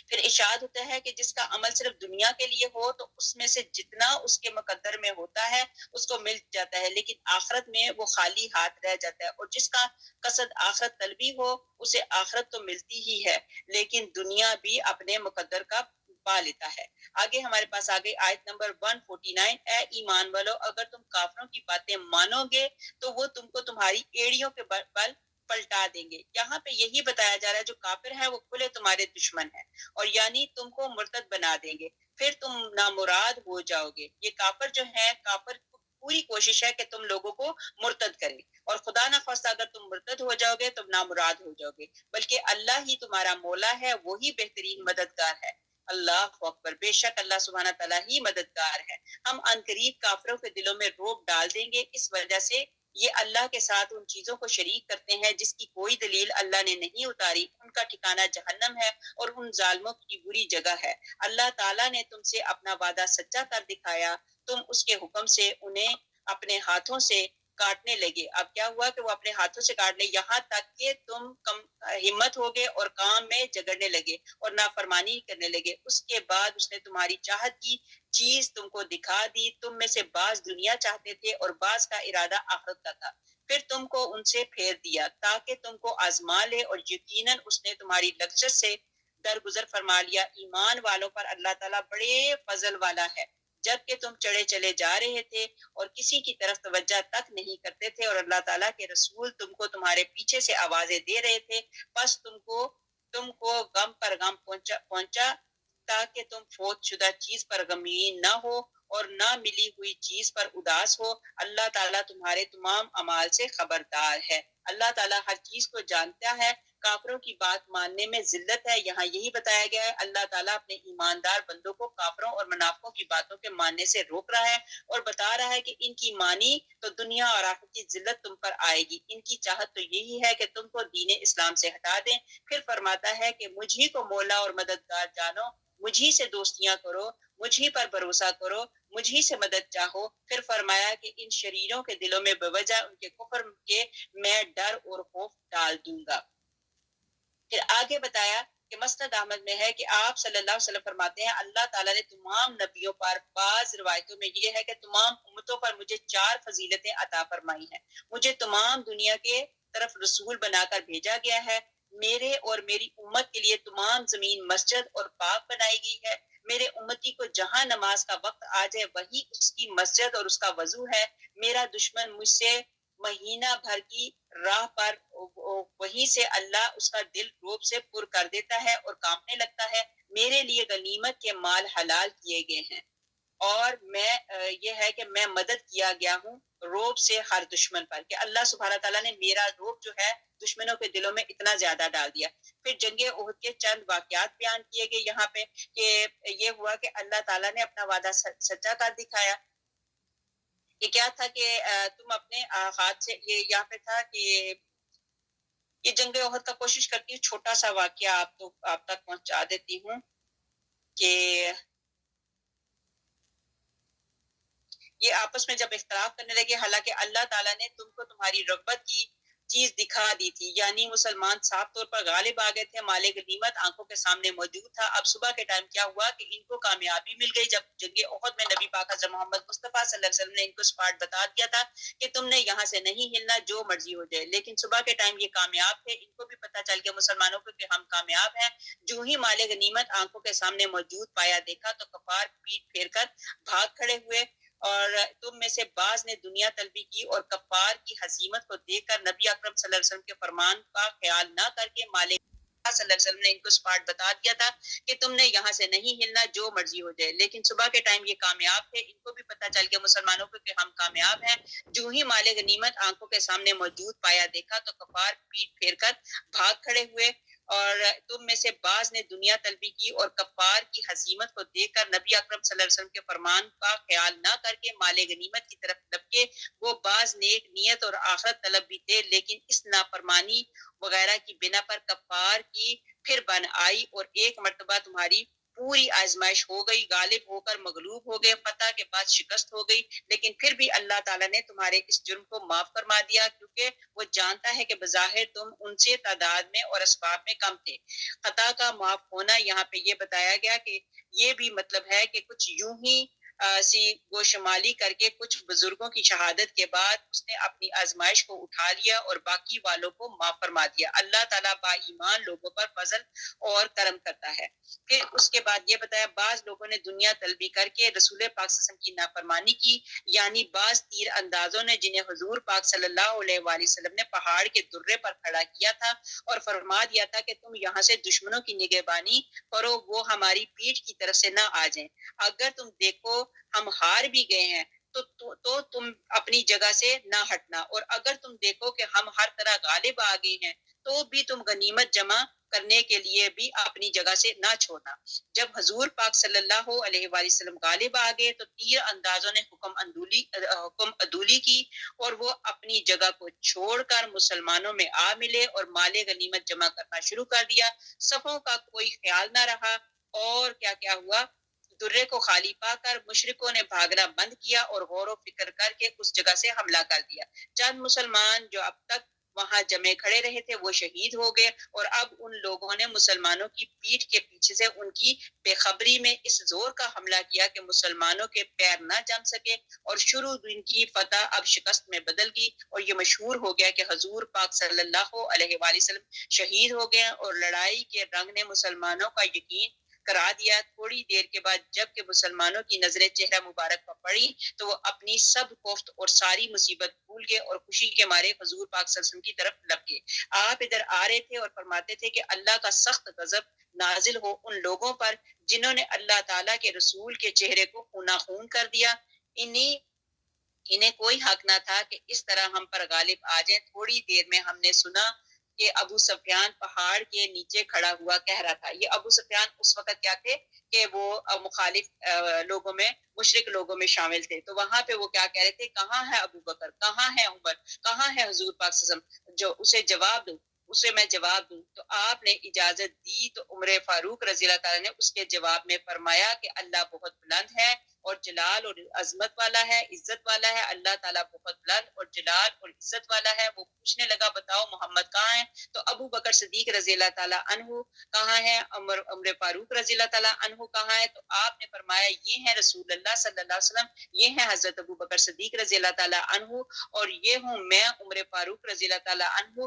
پھر ارشاد ہوتا ہے کہ جس کا عمل صرف دنیا کے لیے ہو تو اس میں سے جتنا اس کے مقدر میں ہوتا ہے اس کو مل جاتا ہے، لیکن آخرت میں وہ خالی ہاتھ رہ جاتا ہے، اور جس کا قصد آخرت طلبی ہو اسے آخرت تو ملتی ہی ہے، لیکن دنیا بھی اپنے مقدر کا پا لیتا ہے۔ آگے ہمارے پاس آگے آیت نمبر 149، اے ایمان والو اگر تم کافروں کی باتیں مانو گے تو وہ تم کو تمہاری ایڑیوں کے بل پلٹا دیں گے۔ یہاں پہ یہی بتایا جا رہا ہے جو کافر ہے وہ کھلے تمہارے دشمن ہے، اور یعنی تم کو مرتد بنا دیں گے، پھر تم نامراد ہو جاؤ گے۔ یہ کافر جو ہے، کافر پوری کوشش ہے کہ تم لوگوں کو مرتد کرے، اور خدا نہ خواستہ اگر تم مرتد ہو جاؤ گے تو نامراد ہو جاؤ گے، بلکہ اللہ ہی تمہارا مولا ہے، وہی بہترین مددگار ہے۔ اللہ اکبر، بے شک اللہ سبحانہ تعالیٰ ہی مددگار ہے۔ ہم عنقریب کافروں کے دلوں میں روب ڈال دیں گے، اس وجہ سے یہ اللہ کے ساتھ ان چیزوں کو شریک کرتے ہیں جس کی کوئی دلیل اللہ نے نہیں اتاری، ان کا ٹھکانہ جہنم ہے اور ان ظالموں کی بری جگہ ہے۔ اللہ تعالیٰ نے تم سے اپنا وعدہ سچا کر دکھایا، تم اس کے حکم سے انہیں اپنے ہاتھوں سے کاٹنے لگے۔ اب کیا ہوا کہ وہ اپنے ہاتھوں سے کاٹ لے، یہاں تک کہ تم کم ہمت ہو گئے اور کام میں جگڑنے لگے اور نافرمانی کرنے لگے۔ اس کے بعد اس نے تمہاری چاہت کی چیز تم کو دکھا دی، تم میں سے بعض دنیا چاہتے تھے اور بعض کا ارادہ آخرت کا تھا، پھر تم کو ان سے پھیر دیا تاکہ تم کو آزما لے، اور یقیناً اس نے تمہاری لذت سے درگزر فرما لیا۔ ایمان والوں پر اللہ تعالیٰ بڑے فضل والا ہے، جبکہ تم چڑھے چلے جا رہے تھے اور کسی کی طرف توجہ تک نہیں کرتے تھے، اور اللہ تعالیٰ کے رسول تم کو تمہارے پیچھے سے آوازیں دے رہے تھے، بس تم کو غم پر غم پہنچا تاکہ تم فوت شدہ چیز پر غمگین نہ ہو اور نہ ملی ہوئی چیز پر اداس ہو۔ اللہ تعالیٰ تمہارے تمام اعمال سے خبردار ہے۔ اللہ تعالیٰ ہر چیز کو جانتا ہے۔ کافروں کی بات ماننے میں ذلت ہے، یہاں یہی بتایا گیا ہے، اللہ تعالیٰ اپنے ایماندار بندوں کو کافروں اور منافقوں کی باتوں کے ماننے سے روک رہا ہے اور بتا رہا ہے کہ ان کی مانی تو دنیا اور آخرت کی ذلت تم پر آئے گی، ان کی چاہت تو یہی ہے کہ تم کو دین اسلام سے ہٹا دیں۔ پھر فرماتا ہے کہ مجھ ہی کو مولا اور مددگار جانو، مجھ ہی سے دوستیاں کرو، مجھ ہی پر بھروسہ کرو، مجھ ہی سے مدد چاہو۔ پھر فرمایا کہ ان شریروں کے دلوں میں بوجہ ان کے کفر کے میں ڈر اور خوف ڈال دوں گا۔ پھر آگے بتایا کہ مسند احمد میں ہے کہ آپ صلی اللہ علیہ وسلم فرماتے ہیں، اللہ تعالیٰ نے تمام نبیوں پر، بعض روایتوں میں یہ ہے کہ تمام امتوں پر مجھے 4 فضیلتیں عطا فرمائی ہیں۔ مجھے تمام دنیا کے طرف رسول بنا کر بھیجا گیا ہے، میرے اور میری امت کے لیے تمام زمین مسجد اور پاک بنائی گئی ہے، میرے امتی کو جہاں نماز کا وقت آ جائے وہی اس کی مسجد اور اس کا وضو ہے، میرا دشمن مجھ سے مہینہ بھر کی راہ پر وہیں سے اللہ اس کا دل روب سے پر کر دیتا ہے اور کانپنے لگتا ہے، میرے لیے غنیمت کے مال حلال کیے گئے ہیں، اور میں یہ ہے کہ میں مدد کیا گیا ہوں روب سے ہر دشمن پر، کہ اللہ سبحانہ تعالیٰ نے میرا روب جو ہے دشمنوں کے دلوں میں اتنا زیادہ ڈال دیا۔ پھر جنگ احد کے چند واقعات بیان کیے گئے یہاں پہ، کہ یہ ہوا کہ اللہ تعالیٰ نے اپنا وعدہ سچا کر دکھایا، یہ کیا تھا کہ تم اپنے ہاتھ سے، یہ یہاں پہ تھا کہ یہ جنگ احد کا کوشش کرتی ہوں چھوٹا سا واقعہ آپ تک پہنچا دیتی ہوں کہ یہ آپس میں جب اختلاف کرنے لگے، حالانکہ اللہ تعالیٰ نے تم کو تمہاری رغبت کی چیز دکھا دی تھی، یعنی مسلمان صاف طور پر غالب آ گئے تھے، مال غنیمت آنکھوں کے سامنے موجود تھا۔ اب صبح کے ٹائم کیا ہوا کہ ان کو کامیابی مل گئی، جب جنگ احد میں نبی پاک حضرت محمد مصطفیٰ صلی اللہ علیہ وسلم نے ان کو اسپاٹ بتا دیا تھا کہ تم نے یہاں سے نہیں ہلنا، جو مرضی ہو جائے۔ لیکن صبح کے ٹائم یہ کامیاب تھے، ان کو بھی پتہ چل گیا مسلمانوں کو کہ ہم کامیاب ہیں۔ جو ہی مال غنیمت آنکھوں کے سامنے موجود پایا دیکھا تو کفار پیٹ پھیر کر بھاگ کھڑے ہوئے، اور تم میں سے بعض نے دنیا طلبی کی اور کفار کی ہزیمت کو دیکھ کر نبی اکرم صلی اللہ علیہ وسلم کے فرمان کا خیال نہ کر کے مالک صلی اللہ علیہ وسلم نے ان کو اسپاٹ بتا دیا تھا کہ تم نے یہاں سے نہیں ہلنا، جو مرضی ہو جائے۔ لیکن صبح کے ٹائم یہ کامیاب تھے، ان کو بھی پتہ چل گیا مسلمانوں کو کہ ہم کامیاب ہیں۔ جو ہی مال غنیمت آنکھوں کے سامنے موجود پایا دیکھا تو کفار پیٹ پھیر کر بھاگ کھڑے ہوئے، اور تم میں سے بعض نے دنیا طلبی کی اور کفار کی ہزیمت کو دیکھ کر نبی اکرم صلی اللہ علیہ وسلم کے فرمان کا خیال نہ کر کے مال غنیمت کی طرف لپکے۔ وہ بعض نیک نیت اور آخرت طلب بھی تھے، لیکن اس نافرمانی وغیرہ کی بنا پر کفار کی پھر بن آئی، اور ایک مرتبہ تمہاری پوری آزمائش ہو گئی، غالب ہو کر مغلوب ہو گئے، فتح کے بعد شکست ہو گئی، لیکن پھر بھی اللہ تعالیٰ نے تمہارے اس جرم کو معاف فرما دیا، کیونکہ وہ جانتا ہے کہ بظاہر تم ان سے تعداد میں اور اسباب میں کم تھے۔ خطا کا معاف ہونا یہاں پہ یہ بتایا گیا کہ یہ بھی مطلب ہے کہ کچھ یوں ہی سی گوشمالی کر کے کچھ بزرگوں کی شہادت کے بعد اس نے اپنی آزمائش کو اٹھا لیا اور باقی والوں کو معاف فرما دیا۔ اللہ تعالیٰ با ایمان لوگوں پر فضل اور کرم کرتا ہے۔ پھر اس کے بعد یہ بتایا بعض لوگوں نے دنیا طلبی کر کے رسول پاک صلی اللہ علیہ وسلم کی نافرمانی کی، یعنی بعض تیر اندازوں نے جنہیں حضور پاک صلی اللہ علیہ وآلہ وسلم نے پہاڑ کے درے پر کھڑا کیا تھا اور فرما دیا تھا کہ تم یہاں سے دشمنوں کی نگہبانی کرو، وہ ہماری پیٹھ کی طرف سے نہ آ جائیں۔ اگر تم دیکھو ہم ہار بھی گئے ہیں تو تم اپنی جگہ سے نہ ہٹنا، اور اگر تم دیکھو کہ ہم ہر طرح غالب آ گئے ہیں تو بھی تم غنیمت جمع کرنے کے لیے بھی اپنی جگہ سے نہ چھوڑنا۔ جب حضور پاک صلی اللہ علیہ وآلہ وسلم غالب آ گئے تو تیر اندازوں نے حکم عدولی کی، اور وہ اپنی جگہ کو چھوڑ کر مسلمانوں میں آ ملے اور مال غنیمت جمع کرنا شروع کر دیا۔ صفوں کا کوئی خیال نہ رہا، اور کیا کیا ہوا، درے کو خالی پا کر مشرکوں نے بھاگنا بند کیا اور غور و فکر کر کے اس جگہ سے حملہ کر دیا۔ چند مسلمان جو اب تک وہاں جمے کھڑے رہے تھے وہ شہید ہو گئے، اور اب ان لوگوں نے مسلمانوں کی پیٹھ کے پیچھے سے ان کی بے خبری میں اس زور کا حملہ کیا کہ مسلمانوں کے پیر نہ جم سکے، اور شروع دن کی فتح اب شکست میں بدل گئی، اور یہ مشہور ہو گیا کہ حضور پاک صلی اللہ علیہ وآلہ وسلم شہید ہو گئے، اور لڑائی کے رنگ نے مسلمانوں کا یقین کرا دیا۔ تھوڑی دیر کے بعد جب کہ مسلمانوں کی نظریں چہرہ مبارک پر پڑی تو وہ اپنی سب کوفت اور ساری مصیبت بھول گئے اور خوشی کے مارے حضور پاک صلی اللہ علیہ وسلم کی طرف لپکے۔ آپ ادھر آ رہے تھے اور فرماتے تھے کہ اللہ کا سخت غضب نازل ہو ان لوگوں پر جنہوں نے اللہ تعالیٰ کے رسول کے چہرے کو خونا خون کر دیا۔ انہیں کوئی حق نہ تھا کہ اس طرح ہم پر غالب آ جائیں۔ تھوڑی دیر میں ہم نے سنا کہ ابو سفیان پہاڑ کے نیچے کھڑا ہوا کہہ رہا تھا۔ یہ ابو سفیان اس وقت کیا تھے کہ وہ مخالف لوگوں میں، مشرک لوگوں میں شامل تھے، تو وہاں پہ وہ کیا کہہ رہے تھے، کہاں ہے ابو بکر، کہاں ہے عمر، کہاں ہے حضور پاک صلی اللہ علیہ وسلم، جو اسے میں جواب دوں۔ تو آپ نے اجازت دی تو عمر فاروق رضی اللہ تعالیٰ نے اس کے جواب میں فرمایا کہ اللہ بہت بلند ہے اور جلال اور عظمت والا ہے، عزت والا ہے، اللہ تعالیٰ بہت بلند اور جلال اور عزت والا ہے۔ وہ پوچھنے لگا بتاؤ محمد کہاں ہے؟ تو ابو بکر صدیق رضی اللہ تعالیٰ عنہ کہاں ہے، عمر فاروق رضی اللہ تعالیٰ عنہ کہاں ہے؟ تو آپ نے فرمایا یہ ہیں رسول اللہ صلی اللہ علیہ وسلم، یہ ہیں حضرت ابو بکر صدیق رضی اللہ تعالیٰ عنہ، اور یہ ہوں میں عمر فاروق رضی اللہ تعالیٰ عنہ۔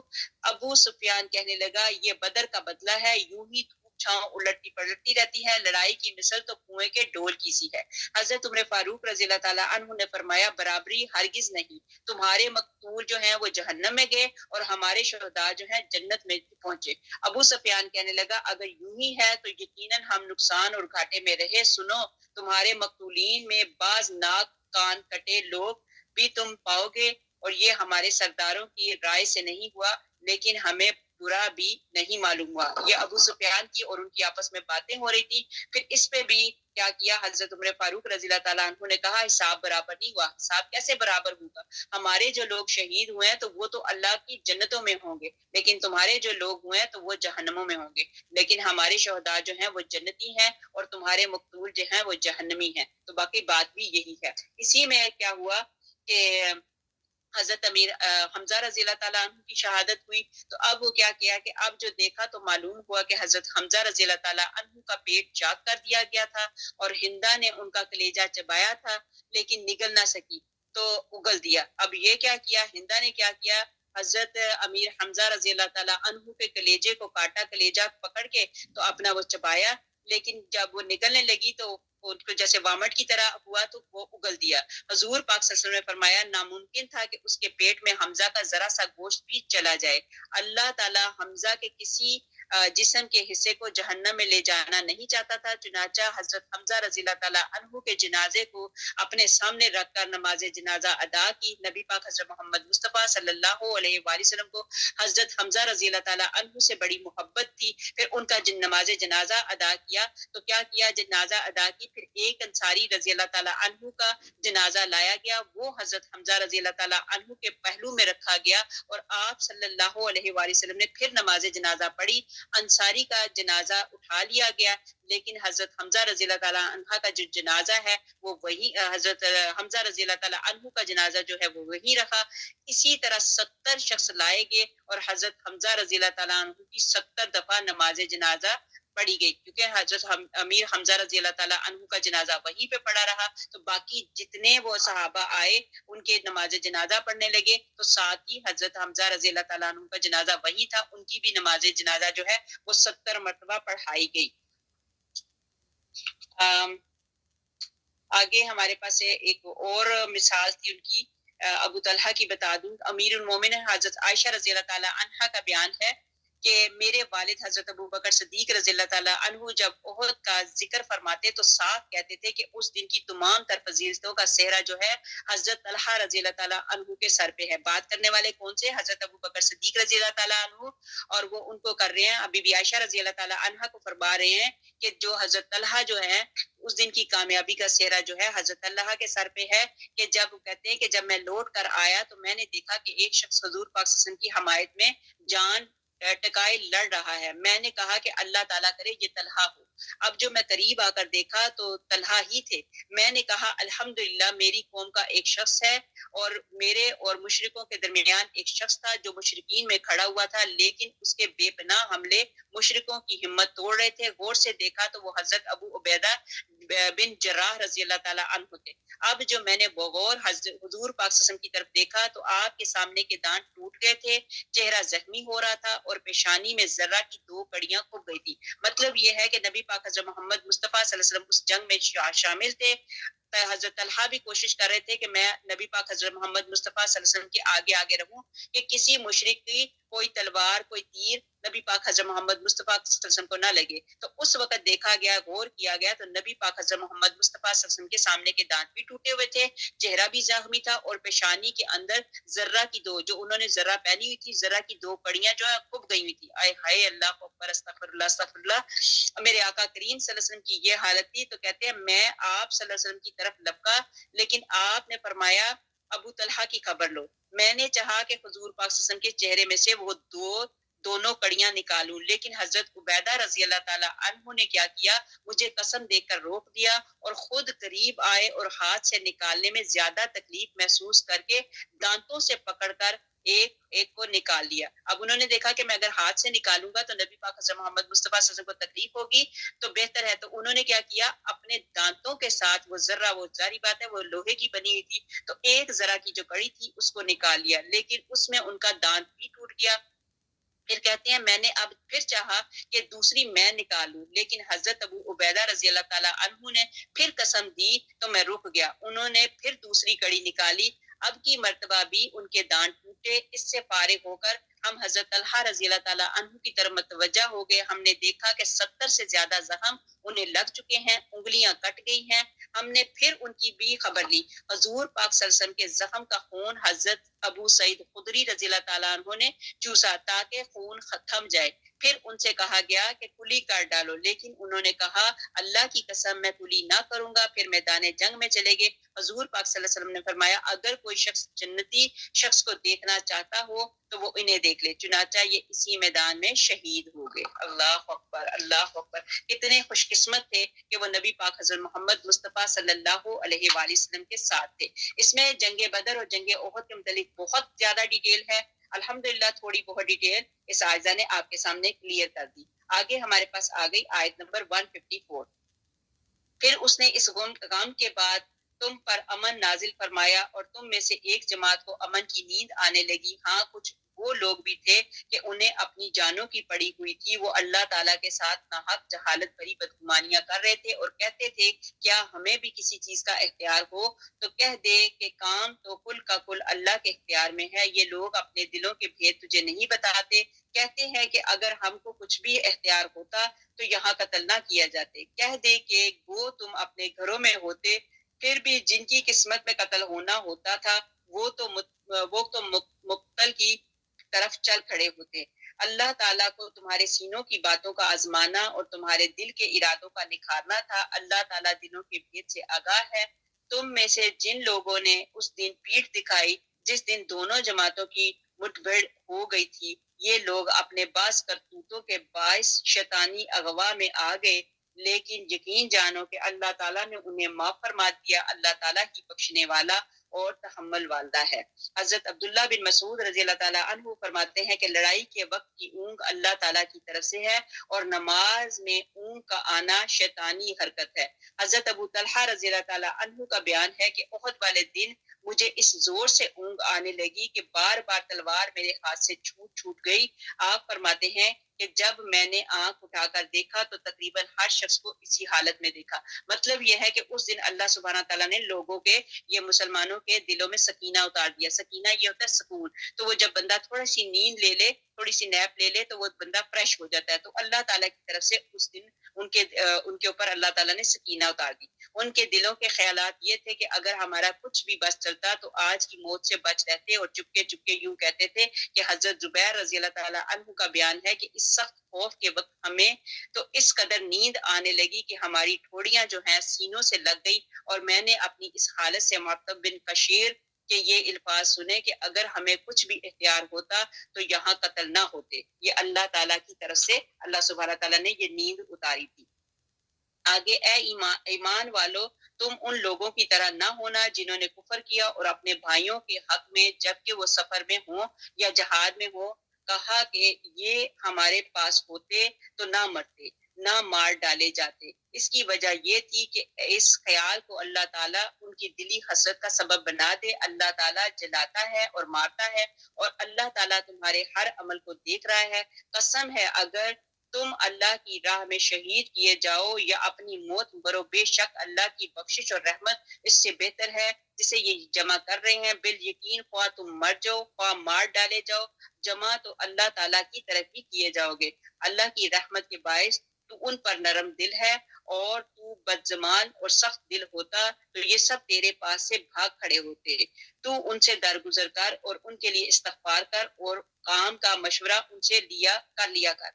ابو سفیان کہنے لگا یہ بدر کا بدلہ ہے، یوں ہی چھاؤں الٹتی پلٹتی رہتی ہے، لڑائی کی مثل تو کنویں کے ڈول کی سی ہے۔ حضرت عمر فاروق رضی اللہ تعالیٰ عنہ نے فرمایا برابری ہرگز نہیں، تمہارے مقتول جو ہیں وہ جہنم میں گئے اور ہمارے شہداء جو ہیں جنت میں پہنچے۔ ابو سفیان کہنے لگا اگر یوں ہی ہے تو یقیناً ہم نقصان اور گھاٹے میں رہے۔ سنو تمہارے مقتولین میں بعض ناک کان کٹے لوگ بھی تم پاؤ گے، اور یہ ہمارے سرداروں کی رائے سے نہیں ہوا، لیکن ہمیں برا بھی نہیں معلوم ہوا۔ یہ ابو سفیان کی اور ان کی آپس میں باتیں ہو رہی تھی۔ پھر اس پہ بھی کیا کیا، حضرت عمر فاروق رضی اللہ تعالیٰ عنہ نے کہا حساب برابر نہیں ہوا۔ حساب کیسے برابر ہوگا؟ ہمارے جو لوگ شہید ہوئے ہیں تو وہ تو اللہ کی جنتوں میں ہوں گے، لیکن تمہارے جو لوگ ہوئے ہیں تو وہ جہنموں میں ہوں گے، لیکن ہمارے شہداء جو ہیں وہ جنتی ہیں اور تمہارے مقتول جو ہیں وہ جہنمی ہیں۔ تو باقی بات بھی یہی ہے۔ اسی میں کیا ہوا کہ حضرت امیر حمزہ رضی اللہ تعالیٰ عنہ کی شہادت ہوئی۔ تو اب وہ کیا کیا کہ اب جو دیکھا تو معلوم ہوا کہ حضرت حمزہ رضی اللہ تعالیٰ عنہ کا پیٹ چاک کر دیا گیا تھا اور ہندا نے ان کا کلیجہ چبایا تھا لیکن نگل نہ سکی تو اگل دیا۔ اب یہ کیا کیا، ہندا نے کیا کیا، حضرت امیر حمزہ رضی اللہ تعالیٰ عنہ کے کلیجے کو کاٹا، کلیجہ پکڑ کے تو اپنا وہ چبایا، لیکن جب وہ نکلنے لگی تو ان کو جیسے وامٹ کی طرح ہوا تو وہ اگل دیا۔ حضور پاک صلی اللہ علیہ وسلم نے فرمایا ناممکن تھا کہ اس کے پیٹ میں حمزہ کا ذرا سا گوشت بھی چلا جائے۔ اللہ تعالی حمزہ کے کسی جسم کے حصے کو جہنم میں لے جانا نہیں چاہتا تھا، چنانچہ حضرت حمزہ رضی اللہ تعالیٰ عنہ کے جنازے کو اپنے سامنے رکھ کر نماز جنازہ ادا کی۔ نبی پاک حضرت محمد مصطفیٰ صلی اللہ علیہ وآلہ وسلم کو حضرت حمزہ رضی اللہ تعالیٰ عنہ سے بڑی محبت تھی۔ پھر ان کا نماز جنازہ ادا کیا تو کیا کیا، جنازہ ادا کی، پھر ایک انصاری رضی اللہ تعالیٰ عنہ کا جنازہ لایا گیا، وہ حضرت حمزہ رضی اللہ تعالیٰ عنہ کے پہلو میں رکھا گیا اور آپ صلی اللہ علیہ وآلہ وسلم نے پھر نماز جنازہ پڑھی۔ انصاری کا جنازہ اٹھا لیا گیا، لیکن حضرت حمزہ رضی اللہ تعالیٰ عنہ کا جو جنازہ ہے وہ وہی، حضرت حمزہ رضی اللہ تعالیٰ عنہ کا جنازہ جو ہے وہ وہی رہا۔ اسی طرح 70 شخص لائے گئے اور حضرت حمزہ رضی اللہ تعالیٰ عنہ کی 70 دفعہ نماز جنازہ پڑھی گئی، کیونکہ حضرت امیر حمزہ رضی اللہ تعالیٰ عنہ کا جنازہ وہیں پہ پڑا رہا۔ تو باقی جتنے وہ صحابہ آئے ان کے نماز جنازہ پڑھنے لگے، تو ساتھ ہی حضرت حمزہ رضی اللہ تعالیٰ عنہ کا جنازہ وہی تھا، ان کی بھی نماز جنازہ جو ہے وہ 70 مرتبہ پڑھائی گئی۔ آگے ہمارے پاس ایک اور مثال تھی ان کی، ابو طلحہ کی بتا دوں۔ امیر المومنین حضرت عائشہ رضی اللہ تعالیٰ عنہا کا بیان ہے کہ میرے والد حضرت ابو بکر صدیق رضی اللہ تعالیٰ عنہ جب احد کا ذکر فرماتے تو صاف کہتے تھے کہ اس دن کی تمام تر فضیلتوں کا صحرا جو ہے حضرت طلحہ رضی اللہ تعالیٰ عنہ کے سر پہ ہے۔ بات کرنے والے کون سے؟ حضرت ابو بکر صدیق رضی اللہ تعالیٰ عنہ، اور وہ ان کو کر رہے ہیں، ابی بی عائشہ رضی اللہ تعالیٰ عنہ کو فرما رہے ہیں کہ جو حضرت طلحہ جو ہے اس دن کی کامیابی کا صحرا جو ہے حضرت طلحہ کے سر پہ ہے، کہ جب کہتے ہیں کہ جب میں لوٹ کر آیا تو میں نے دیکھا کہ ایک شخص حضور پاک صلی اللہ علیہ وسلم کی حمایت میں جان ٹکائے لڑ رہا ہے۔ میں نے کہا کہ اللہ تعالیٰ کرے یہ طلحہ ہو۔ اب جو میں قریب آ کر دیکھا تو طلحہ ہی تھے۔ میں نے کہا الحمدللہ میری قوم کا ایک شخص ہے، اور میرے اور مشرکوں کے درمیان ایک شخص تھا جو مشرکین میں کھڑا ہوا تھا، لیکن اس کے بے پناہ حملے مشرکوں کی ہمت توڑ رہے تھے۔ غور سے دیکھا تو وہ حضرت ابو عبیدہ بن جراح رضی اللہ تعالیٰ عنہ تھے۔ اب جو میں نے بغور حضور پاک صلی اللہ علیہ وسلم کی طرف دیکھا تو آپ کے سامنے کے دانت ٹوٹ گئے تھے، چہرہ زخمی ہو رہا تھا اور پیشانی میں ذرہ کی 2 کڑیاں کھب گئی تھی۔ مطلب یہ ہے کہ نبی پاک حضرت محمد مصطفیٰ صلی اللہ علیہ وسلم اس جنگ میں شامل تھے۔ حضرت طلحہ بھی کوشش کر رہے تھے کہ میں نبی پاک حضرت محمد مصطفیٰ صلی اللہ علیہ وسلم کے آگے آگے رہوں، کہ کسی مشرک کی کوئی تلوار کوئی تیر نبی پاک حضرت محمد مصطفیٰ صلی اللہ علیہ وسلم کو نہ لگے۔ تو اس وقت دیکھا گیا، غور کیا گیا تو نبی پاک حضرت محمد مصطفیٰ صلی اللہ علیہ وسلم کے سامنے کے دانت بھی ٹوٹے ہوئے تھے، چہرہ بھی زخمی تھا، اور پیشانی کے اندر ذرہ کی 2 جو انہوں نے ذرہ پہنی ہوئی تھی، ذرہ کی 2 کڑیاں جو ہے کھب گئی ہوئی تھی۔ آئے ہائے اللہ اکبر، استغفر اللہ استغفر اللہ۔ میرے آقا کریم صلی اللہ علیہ وسلم کی یہ حالت تھی، تو کہتے ہیں میں آپ صلی اللہ علیہ وسلم کی طرف لپکا، لیکن آپ نے فرمایا ابو طلحہ کی خبر لو۔ میں نے چاہا کہ حضور پاک صلی اللہ علیہ وسلم کے چہرے میں سے وہ دونوں کڑیاں نکالوں، لیکن حضرت عبیدہ رضی اللہ تعالیٰ عنہ نے کیا کیا، مجھے قسم دے کر روک دیا اور خود قریب آئے اور ہاتھ سے نکالنے میں زیادہ تکلیف محسوس کر کے دانتوں سے پکڑ کر ایک کو نکال لیا۔ اب انہوں نے دیکھا کہ میں اگر ہاتھ سے نکالوں گا تو نبی پاک حضرت محمد مصطفیٰ صلی اللہ علیہ وسلم کو تکلیف ہوگی، تو بہتر ہے۔ تو انہوں نے کیا کیا، اپنے دانتوں کے ساتھ وہ ذرہ، وہ ظاہری بات ہے وہ لوہے کی بنی ہوئی تھی، تو ایک ذرہ کی جو کڑی تھی اس کو نکال لیا، لیکن اس میں ان کا دانت بھی ٹوٹ گیا۔ پھر کہتے ہیں میں نے اب پھر چاہا کہ دوسری میں نکالوں، لیکن حضرت ابو عبیدہ رضی اللہ تعالیٰ عنہ نے پھر قسم دی تو میں رک گیا۔ انہوں نے پھر دوسری کڑی نکالی، اب کی مرتبہ بھی ان کے دانت ٹوٹے۔ اس سے فارغ ہو کر ہم حضرت طلحہ رضی اللہ تعالیٰ عنہ کی طرف متوجہ ہو گئے. ہم نے دیکھا کہ 70 سے زیادہ زخم انہیں لگ چکے ہیں، انگلیاں کٹ گئی ہیں. ہم نے پھر ان کی بھی خبر لی. حضور پاک صلی اللہ علیہ وسلم کے زخم کا خون حضرت ابو سعید خدری رضی اللہ تعالیٰ عنہ نے چوسا تاکہ خون ختم جائے. پھر ان سے کہا گیا کہ کلی کر ڈالو، لیکن انہوں نے کہا اللہ کی قسم میں کلی نہ کروں گا. پھر میدان جنگ میں چلے گئے. حضور پاک صلی اللہ علیہ وسلم نے فرمایا اگر کوئی شخص جنتی شخص کو دیکھنا چاہتا ہو تو وہ انہیں دیکھ لے. چنانچہ یہ اسی میدان میں شہید ہو گئے. اللہ اکبر، اللہ اکبر. اتنے خوش قسمت تھے کہ وہ نبی پاک حضرت محمد مصطفیٰ صلی اللہ علیہ وآلہ وسلم کے ساتھ تھے. اس میں جنگ بدر اور جنگ احد کے متعلق بہت زیادہ ڈیٹیل ہے. الحمدللہ تھوڑی بہت ڈیٹیل اس آیزہ نے آپ کے سامنے کلیئر کر دی. آگے ہمارے پاس آ گئی آیت نمبر 154. پھر اس نے اس غم کے بعد تم پر امن نازل فرمایا اور تم میں سے ایک جماعت کو امن کی نیند آنے لگی. ہاں کچھ وہ لوگ بھی تھے کہ انہیں اپنی جانوں کی پڑی ہوئی تھی. وہ اللہ تعالیٰ کے ساتھ ناحق جہالت بھری بدگمانیاں کر رہے تھے اور کہتے تھے کیا ہمیں بھی کسی چیز کا اختیار ہو تو کہہ دے کہ کام تو کل کا کل اللہ کے اختیار میں ہے. یہ لوگ اپنے دلوں کے بھید تجھے نہیں بتاتے. کہتے ہیں کہ اگر ہم کو کچھ بھی اختیار ہوتا تو یہاں قتل نہ کیا جاتے. کہہ دے کہ وہ تم اپنے گھروں میں ہوتے پھر بھی جن کی قسمت میں قتل ہونا ہوتا تھا وہ تو مقتل کی طرف چل کھڑے ہوتے. اللہ تعالیٰ کو تمہارے سینوں کی باتوں کا آزمانا اور تمہارے دل کے ارادوں کا نکھارنا تھا. اللہ تعالیٰ دلوں کے بھید سے آگاہ ہے. تم میں سے جن لوگوں نے اس دن پیٹھ دکھائی جس دن دونوں جماعتوں کی مٹ بھیڑ ہو گئی تھی، یہ لوگ اپنے بعض کرتوتوں کے باعث شیطانی اغوا میں آ گئے، لیکن یقین جانو کہ اللہ تعالیٰ نے انہیں معاف فرما دیا. اللہ تعالیٰ ہی بخشنے والا اور تحمل والا ہے. حضرت عبداللہ بن مسعود رضی اللہ تعالیٰ عنہ فرماتے ہیں کہ لڑائی کے وقت کی اونگ اللہ تعالیٰ کی طرف سے ہے اور نماز میں اونگ کا آنا شیطانی حرکت ہے. حضرت ابو طلحہ رضی اللہ تعالیٰ عنہ کا بیان ہے کہ احد والے دن مجھے اس زور سے اونگ آنے لگی کہ بار بار تلوار میرے ہاتھ سے چھوٹ گئی. آپ فرماتے ہیں کہ جب میں نے آنکھ اٹھا کر دیکھا تو تقریباً ہر شخص کو اسی حالت میں دیکھا. مطلب یہ ہے کہ اس دن اللہ سبحانہ تعالیٰ نے لوگوں کے یہ مسلمانوں کے دلوں میں سکینہ اتار دیا. سکینہ یہ ہوتا ہے سکون. تو وہ جب بندہ تھوڑا سی نیند لے لے، تھوڑی سی نیپ لے لے تو وہ بندہ فریش ہو جاتا ہے. تو اللہ تعالیٰ کی طرف سے اس دن ان کے اوپر اللہ تعالیٰ نے سکینہ اتار دی. ان کے دلوں کے خیالات یہ تھے کہ اگر ہمارا کچھ بھی بس چلتا تو آج کی موت سے بچ رہتے. اور چپکے چپکے یوں کہتے تھے کہ حضرت زبیر رضی اللہ تعالیٰ عنہ کا بیان ہے کہ اس سخت خوف کے وقت ہمیں تو اس قدر نیند آنے لگی کہ ہماری ٹھوڑیاں جو ہیں سینوں سے لگ گئی. اور میں نے اپنی اس حالت سے معتب بن کشیر کہ یہ الفاظ سنے کہ اگر ہمیں کچھ بھی اختیار ہوتا تو یہاں قتل نہ ہوتے. یہ اللہ تعالیٰ کی طرف سے اللہ سبحانہ تعالیٰ نے یہ نیند اتاری تھی. آگے اے ایمان والو تم ان لوگوں کی طرح نہ ہونا جنہوں نے کفر کیا اور اپنے بھائیوں کے حق میں جبکہ وہ سفر میں ہوں یا جہاد میں ہوں کہا کہ یہ ہمارے پاس ہوتے تو نہ مرتے نہ مار ڈالے جاتے. اس کی وجہ یہ تھی کہ اس خیال کو اللہ تعالیٰ ان کی دلی حسرت کا سبب بنا دے. اللہ تعالیٰ جلاتا ہے اور مارتا ہے اور اللہ تعالیٰ تمہارے ہر عمل کو دیکھ رہا ہے. قسم ہے اگر تم اللہ کی راہ میں شہید کیے جاؤ یا اپنی موت مرو، بے شک اللہ کی بخشش اور رحمت اس سے بہتر ہے جسے یہ جمع کر رہے ہیں. بالیقین خواہ تم مر جاؤ خواہ مار ڈالے جاؤ، جمع تو اللہ تعالیٰ کی طرف ہی کیے جاؤ گے. اللہ کی رحمت کے باعث تو ان پر نرم دل ہے اور تو بدزمان اور سخت دل ہوتا تو یہ سب تیرے پاس سے بھاگ کھڑے ہوتے. تو ان سے درگزر کر اور ان کے لیے استغفار کر اور کام کا مشورہ ان سے کر لیا کر.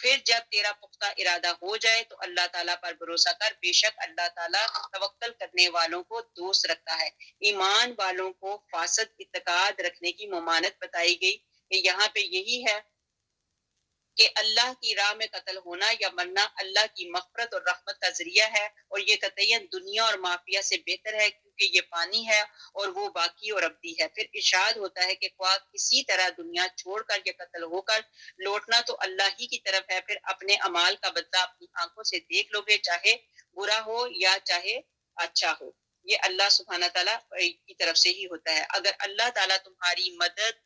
پھر جب تیرا پختہ ارادہ ہو جائے تو اللہ تعالیٰ پر بھروسہ کر، بے شک اللہ تعالیٰ توکل کرنے والوں کو دوست رکھتا ہے. ایمان والوں کو فاسد اعتقاد رکھنے کی ممانعت بتائی گئی کہ یہاں پہ یہی ہے کہ اللہ کی راہ میں قتل ہونا یا مرنا اللہ کی مغفرت اور رحمت کا ذریعہ ہے اور یہ قطعاً دنیا اور مافیا سے بہتر ہے کیونکہ یہ فانی ہے اور وہ باقی اور ابدی ہے. پھر ارشاد ہوتا ہے کہ خواہ کسی طرح دنیا چھوڑ کر یا قتل ہو کر لوٹنا تو اللہ ہی کی طرف ہے. پھر اپنے اعمال کا بدلہ اپنی آنکھوں سے دیکھ لو گے، چاہے برا ہو یا چاہے اچھا ہو. یہ اللہ سبحانہ تعالیٰ کی طرف سے ہی ہوتا ہے. اگر اللہ تعالیٰ تمہاری مدد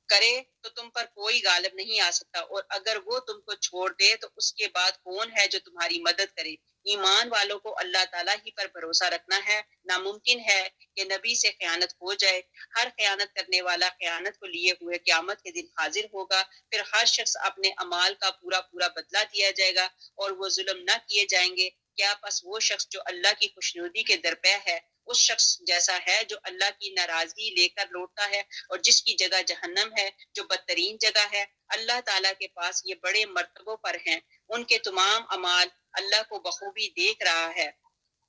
کرے تو تم پر کوئی غالب نہیں آ سکتا، اور اگر وہ تم کو چھوڑ دے تو اس کے بعد کون ہے جو تمہاری مدد کرے. ایمان والوں کو اللہ تعالیٰ ہی پر بھروسہ رکھنا ہے. ناممکن ہے کہ نبی سے خیانت ہو جائے. ہر خیانت کرنے والا خیانت کو لیے ہوئے قیامت کے دن حاضر ہوگا. پھر ہر شخص اپنے اعمال کا پورا پورا بدلہ دیا جائے گا اور وہ ظلم نہ کیے جائیں گے. کیا پس وہ شخص جو اللہ کی خوشنودی کے درپے ہے اس شخص جیسا ہے جو اللہ کی ناراضگی لے کر لوٹتا ہے اور جس کی جگہ جہنم ہے جو بدترین جگہ ہے. اللہ تعالیٰ کے پاس یہ بڑے مرتبوں پر ہیں. ان کے تمام اعمال اللہ کو بخوبی دیکھ رہا ہے.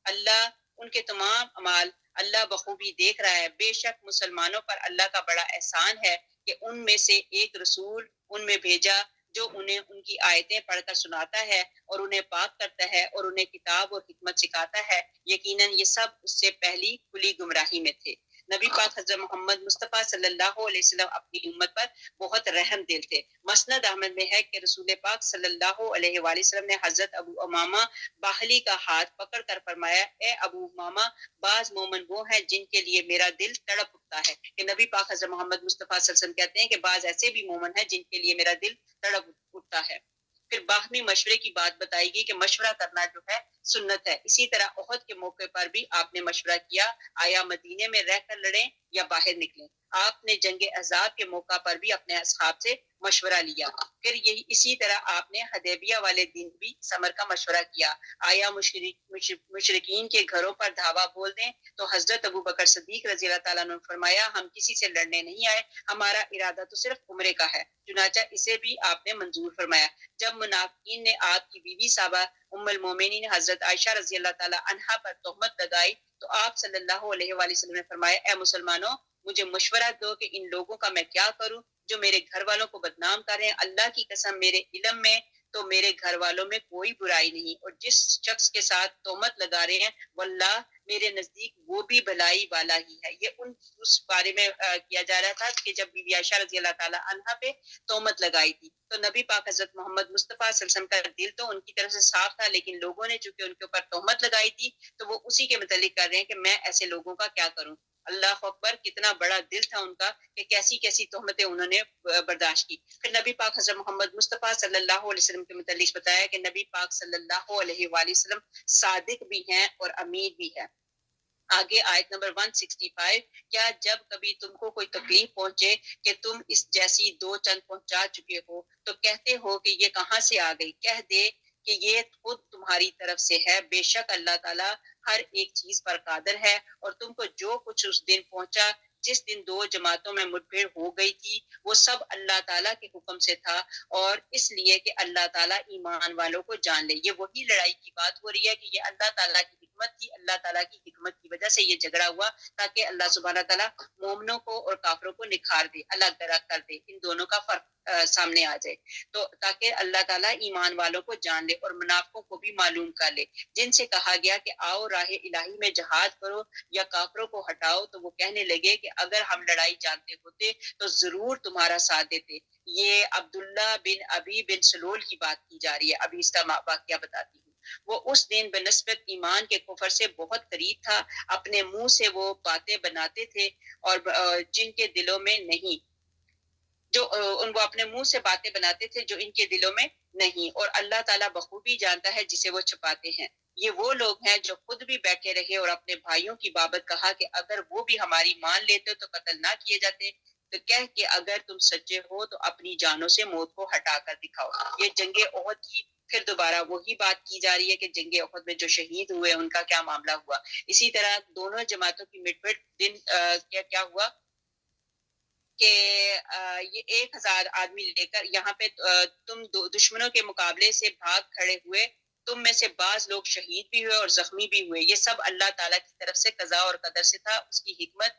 اللہ ان کے تمام اعمال اللہ بخوبی دیکھ رہا ہے. بے شک مسلمانوں پر اللہ کا بڑا احسان ہے کہ ان میں سے ایک رسول ان میں بھیجا جو انہیں ان کی آیتیں پڑھ کر سناتا ہے اور انہیں پاک کرتا ہے اور انہیں کتاب اور حکمت سکھاتا ہے. یقیناً یہ سب اس سے پہلی کھلی گمراہی میں تھے. نبی پاک حضرت محمد مصطفیٰ صلی اللہ علیہ وسلم اپنی امت پر بہت رحم دل تھے. مسند احمد میں ہے کہ رسول پاک صلی اللہ علیہ وآلہ وسلم نے حضرت ابو امامہ باہلی کا ہاتھ پکڑ کر فرمایا: اے ابو امامہ، بعض مومن وہ ہیں جن کے لیے میرا دل تڑپ اٹھتا ہے. کہ نبی پاک حضرت محمد مصطفیٰ صلی اللہ علیہ وسلم کہتے ہیں کہ بعض ایسے بھی مومن ہیں جن کے لیے میرا دل تڑپ اٹھتا ہے. پھر باہمی مشورے کی بات بتائی گئی کہ مشورہ کرنا جو ہے سنت ہے. اسی طرح احد کے موقع پر بھی آپ نے مشورہ کیا، آیا مدینے میں رہ کر لڑیں یا باہر نکلیں. آپ نے جنگ احزاب کے موقع پر بھی اپنے اصحاب سے مشورہ لیا. پھر یہی اسی طرح آپ نے حدیبیہ والے دن بھی اس امر کا مشورہ کیا، آیا مشرکین کے گھروں پر دھاوا بول دیں. تو حضرت ابو بکر صدیق رضی اللہ تعالیٰ عنہ نے فرمایا: ہم کسی سے لڑنے نہیں آئے، ہمارا ارادہ تو صرف عمرے کا ہے. چنانچہ اسے بھی آپ نے منظور فرمایا. جب منافقین نے آپ کی بیوی صاحبہ ام المومنین حضرت عائشہ رضی اللہ تعالیٰ عنہا پر تہمت لگائی تو آپ صلی اللہ علیہ وآلہ وسلم نے فرمایا: اے مسلمانوں، مجھے مشورہ دو کہ ان لوگوں کا میں کیا کروں جو میرے گھر والوں کو بدنام کر رہے ہیں. اللہ کی قسم میرے علم میں تو میرے گھر والوں میں کوئی برائی نہیں، اور جس شخص کے ساتھ تہمت لگا رہے ہیں واللہ میرے نزدیک وہ بھی بھلائی والا ہی ہے. یہ اس بارے میں کیا جا رہا تھا کہ جب بی بی عائشہ رضی اللہ تعالیٰ عنہا پہ تہمت لگائی تھی تو نبی پاک حضرت محمد مصطفیٰ صلی اللہ علیہ وسلم کا دل تو ان کی طرف سے صاف تھا، لیکن لوگوں نے چونکہ ان کے اوپر تہمت لگائی تھی تو وہ اسی کے متعلق کر رہے ہیں کہ میں ایسے لوگوں کا کیا کروں. اللہ اکبر، کتنا بڑا دل تھا ان کا کہ کیسی کیسی تہمتیں انہوں نے برداشت کی. پھر نبی پاک حضرت محمد مصطفیٰ صلی اللہ علیہ وسلم کے متعلق بتایا کہ نبی پاک صلی اللہ علیہ وآلہ وسلم صادق بھی ہیں اور امین بھی ہیں. آگے آیت نمبر 165: کیا جب کبھی تم کو کوئی تکلیف پہنچے کہ تم اس جیسی دو چند پہنچا چکے ہو تو کہتے ہو کہ یہ کہاں سے آ گئی، کہہ دے کہ یہ خود تمہاری طرف سے ہے. بے شک اللہ تعالیٰ ہر ایک چیز پر قادر ہے. اور تم کو جو کچھ اس دن پہنچا جس دن دو جماعتوں میں مٹبھیڑ ہو گئی تھی وہ سب اللہ تعالیٰ کے حکم سے تھا، اور اس لیے کہ اللہ تعالیٰ ایمان والوں کو جان لے. یہ وہی لڑائی کی بات ہو رہی ہے کہ یہ اللہ تعالیٰ کی حکمت تھی. اللہ تعالیٰ کی حکمت کی وجہ سے یہ جھگڑا ہوا تاکہ اللہ سبحانہ تعالیٰ مومنوں کو اور کافروں کو نکھار دے، الگ درگ کر دے، ان دونوں کا فرق سامنے آ جائے. تو تاکہ اللہ تعالیٰ ایمان والوں کو جان لے اور منافقوں کو بھی معلوم کر لے. جن سے کہا گیا کہ آؤ راہ الہی میں جہاد کرو یا کافروں کو ہٹاؤ تو وہ کہنے لگے کہ اگر ہم لڑائی جانتے ہوتے تو ضرور تمہارا ساتھ دیتے. یہ عبداللہ بن ابی بن سلول کی بات کی جا رہی ہے. ابھی اس کا واقعہ بتاتی ہوں. وہ اس دن بنسبت ایمان کے کفر سے بہت قریب تھا. اپنے منہ سے وہ باتیں بناتے تھے اور جن کے دلوں میں نہیں، جو وہ اپنے منہ سے باتیں بناتے تھے جو ان کے دلوں میں نہیں، اور اللہ تعالیٰ بخوبی جانتا ہے جسے وہ چھپاتے ہیں. یہ وہ لوگ ہیں جو خود بھی بیٹھے رہے اور اپنے بھائیوں کی بابت کہا کہ اگر وہ بھی ہماری مان لیتے تو قتل نہ کیے جاتے. تو کہہ کہ اگر تم سچے ہو تو اپنی جانوں سے موت کو ہٹا کر دکھاؤ. یہ جنگ احد کی پھر دوبارہ وہی بات کی جا رہی ہے کہ جنگ احد میں جو شہید ہوئے ان کا کیا معاملہ ہوا. اسی طرح دونوں جماعتوں کی مٹ پٹ دن کیا ہوا کہ یہ 1000 آدمی لے کر یہاں پہ تم دشمنوں کے مقابلے سے بھاگ کھڑے ہوئے، تم میں سے بعض لوگ شہید بھی ہوئے اور زخمی بھی ہوئے. یہ سب اللہ تعالیٰ کی طرف سے قضاء اور قدر سے تھا. اس کی حکمت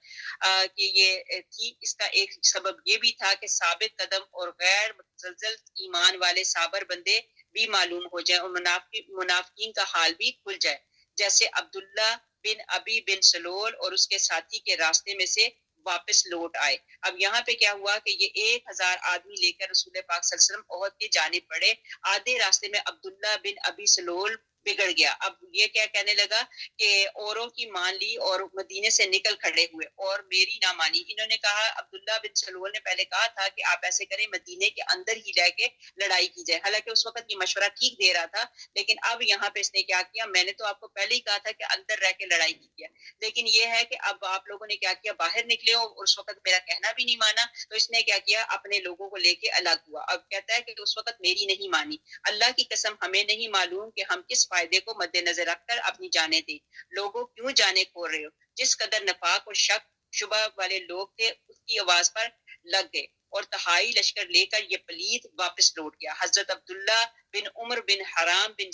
کہ یہ تھی، اس کا ایک سبب یہ بھی تھا کہ ثابت قدم اور غیر متزلزل ایمان والے صابر بندے بھی معلوم ہو جائیں اور منافقین کا حال بھی کھل جائے، جیسے عبداللہ بن ابی بن سلول اور اس کے ساتھی کے راستے میں سے واپس لوٹ آئے. اب یہاں پہ کیا ہوا کہ یہ 1000 آدمی لے کر رسول پاک صلی اللہ علیہ وسلم احد کی جانب بڑھے. آدھے راستے میں عبداللہ بن ابی سلول بگڑ گیا. اب یہ کیا کہنے لگا کہ اوروں کی مان لی اور مدینے سے نکل کھڑے ہوئے اور میری نہ مانی. انہوں نے کہا, عبداللہ بن سلول نے پہلے کہا تھا کہ آپ ایسے کریں, مدینے کے اندر ہی رہ کے لڑائی کی جائے. حالانکہ اس وقت یہ مشورہ ٹھیک دے رہا تھا, لیکن اب یہاں پہ اس نے کیا کیا, میں نے تو آپ کو پہلے ہی کہا تھا کہ اندر رہ کے لڑائی کی ہے, لیکن یہ ہے کہ اب آپ لوگوں نے کیا کیا, باہر نکلے ہو اور اس وقت میرا کہنا بھی نہیں مانا. تو اس نے کیا کیا, اپنے لوگوں کو لے کے الگ ہوا. اب کہتا ہے کہ اس وقت میری نہیں مانی. اللہ کی قسم ہمیں نہیں معلوم کہ ہم کس فائدے کو مد نظر رکھ کر اپنی جانیں دیں. لوگوں کیوں جانے کھول رہے ہو؟ جس قدر نفاق اور شک شبہ والے لوگ تھے اس کی آواز پر لگ گئے اور تہائی لشکر لے کر یہ پلید واپس لوٹ گیا. حضرت عبداللہ بن عمر بن حرام بن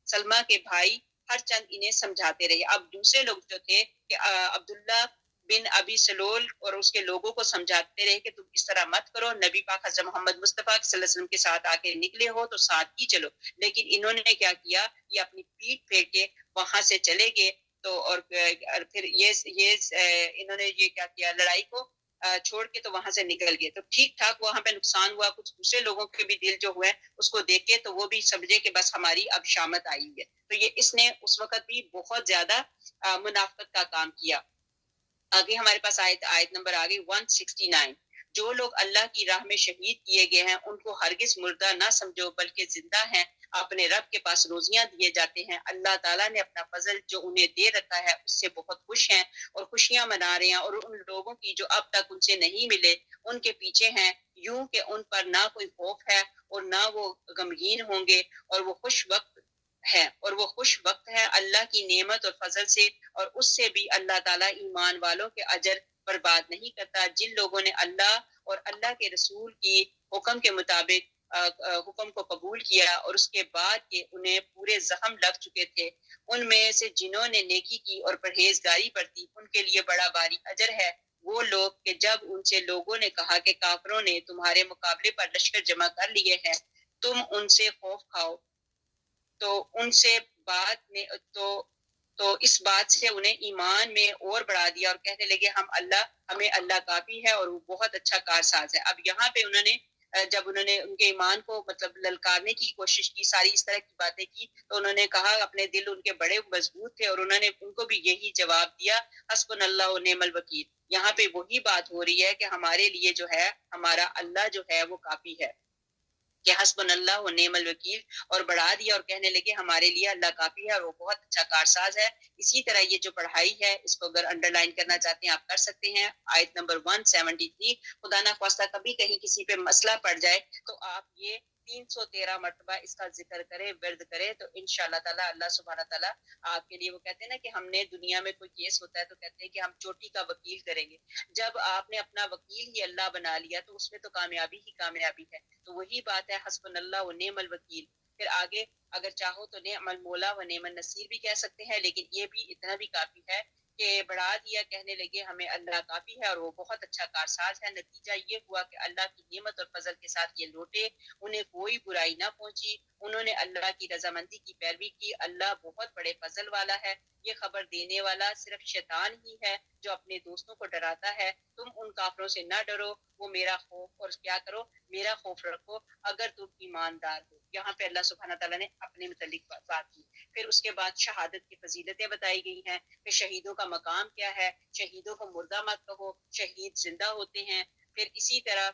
سلمہ کے بھائی ہر چند انہیں سمجھاتے رہے. اب دوسرے لوگ جو تھے کہ عبداللہ بن ابی سلول اور اس کے لوگوں کو سمجھاتے رہے کہ تم اس طرح مت کرو, نبی پاک حضرت محمد مصطفیٰ صلی اللہ علیہ وسلم کے ساتھ آ کے نکلے ہو تو ساتھ ہی چلو. لیکن انہوں نے کیا کیا, یہ اپنی پیٹھ پھیر کے وہاں سے چلے گئے. تو اور پھر یہ انہوں نے یہ کیا کیا, لڑائی کو چھوڑ کے تو وہاں سے نکل گئے. تو ٹھیک ٹھاک وہاں پہ نقصان ہوا, کچھ دوسرے لوگوں کے بھی دل جو ہوئے اس کو دیکھ کے تو وہ بھی سمجھے کہ بس ہماری اب شامت آئی ہے. تو یہ اس نے اس وقت بھی بہت زیادہ منافقت کا کام کیا. آگے ہمارے پاس آیت نمبر آگے 169. جو لوگ اللہ کی راہ میں شہید کیے گئے ہیں ان کو ہرگز مردہ نہ سمجھو بلکہ زندہ ہیں, اپنے رب کے پاس روزیاں دیے جاتے ہیں. اللہ تعالیٰ نے اپنا فضل جو انہیں دے رکھا ہے اس سے بہت خوش ہیں اور خوشیاں منا رہے ہیں, اور ان لوگوں کی جو اب تک ان سے نہیں ملے ان کے پیچھے ہیں, یوں کہ ان پر نہ کوئی خوف ہے اور نہ وہ غمگین ہوں گے, اور وہ خوش وقت ہے اللہ کی نعمت اور فضل سے, اور اس سے بھی اللہ تعالیٰ ایمان والوں کے اجر برباد نہیں کرتا. جن لوگوں نے اللہ اور اللہ کے رسول کی حکم کے مطابق حکم کو قبول کیا اور اس کے بعد کہ انہیں پورے زخم لگ چکے تھے, ان میں سے جنہوں نے نیکی کی اور پرہیزگاری برتی ان کے لیے بڑا بھاری اجر ہے. وہ لوگ کہ جب ان سے لوگوں نے کہا کہ کافروں نے تمہارے مقابلے پر لشکر جمع کر لیے ہیں, تم ان سے خوف کھاؤ, تو ان سے بات نے تو اس بات سے انہیں ایمان میں اور بڑھا دیا اور کہنے لگے ہمیں اللہ کافی ہے اور وہ بہت اچھا کارساز ہے. اب یہاں پہ جب انہوں نے ان کے ایمان کو مطلب للکارنے کی کوشش کی, ساری اس طرح کی باتیں کی, تو انہوں نے کہا, اپنے دل ان کے بڑے مضبوط تھے اور انہوں نے ان کو بھی یہی جواب دیا, حسبنا اللہ و نعم الوکیل. یہاں پہ وہی بات ہو رہی ہے کہ ہمارے لیے جو ہے ہمارا اللہ جو ہے وہ کافی ہے, کہ حسبنا اللہ و نعم الوکیل, اور بڑھا دیا اور کہنے لگے ہمارے لیے اللہ کافی ہے اور وہ بہت اچھا کارساز ہے. اسی طرح یہ جو پڑھائی ہے اس کو اگر انڈر لائن کرنا چاہتے ہیں آپ کر سکتے ہیں. آیت نمبر 173, خدا نہ خواستہ کبھی کہیں کسی پہ مسئلہ پڑ جائے تو آپ یہ 313 مرتبہ اس کا ذکر کرے, ورد کرے, تو انشاءاللہ تعالی اللہ سبحانہ تعالی آپ کے لیے, وہ کہتے ہیں نا کہ ہم نے دنیا میں کوئی کیس ہوتا ہے تو کہتے ہیں کہ ہم چوٹی کا وکیل کریں گے. جب آپ نے اپنا وکیل ہی اللہ بنا لیا تو اس میں تو کامیابی ہی کامیابی ہے. تو وہی بات ہے, حسبنا اللہ و نعم الوکیل. پھر آگے اگر چاہو تو نعم المولا و نعم النصیر بھی کہہ سکتے ہیں, لیکن یہ بھی اتنا بھی کافی ہے کہ بڑھا دیا, کہنے لگے ہمیں اللہ کافی ہے اور وہ بہت اچھا کارساز ہے. نتیجہ یہ ہوا کہ اللہ کی نعمت اور فضل کے ساتھ یہ لوٹے, انہیں کوئی برائی نہ پہنچی, انہوں نے اللہ کی رضامندی کی پیروی کی. اللہ بہت بڑے فضل والا ہے. یہ خبر دینے والا صرف شیطان ہی ہے جو اپنے دوستوں کو ڈراتا ہے. تم ان کافروں سے نہ ڈرو, وہ میرا خوف اور کیا کرو, میرا خوف رکھو اگر تم ایماندار ہو. یہاں پہ اللہ سبحانہ تعالیٰ نے اپنے متعلق بات کی. پھر اس کے بعد شہادت کی فضیلتیں بتائی گئی ہیں کہ شہیدوں کا مقام کیا ہے, شہیدوں کو مردہ مت کہو, شہید زندہ ہوتے ہیں. پھر اسی طرح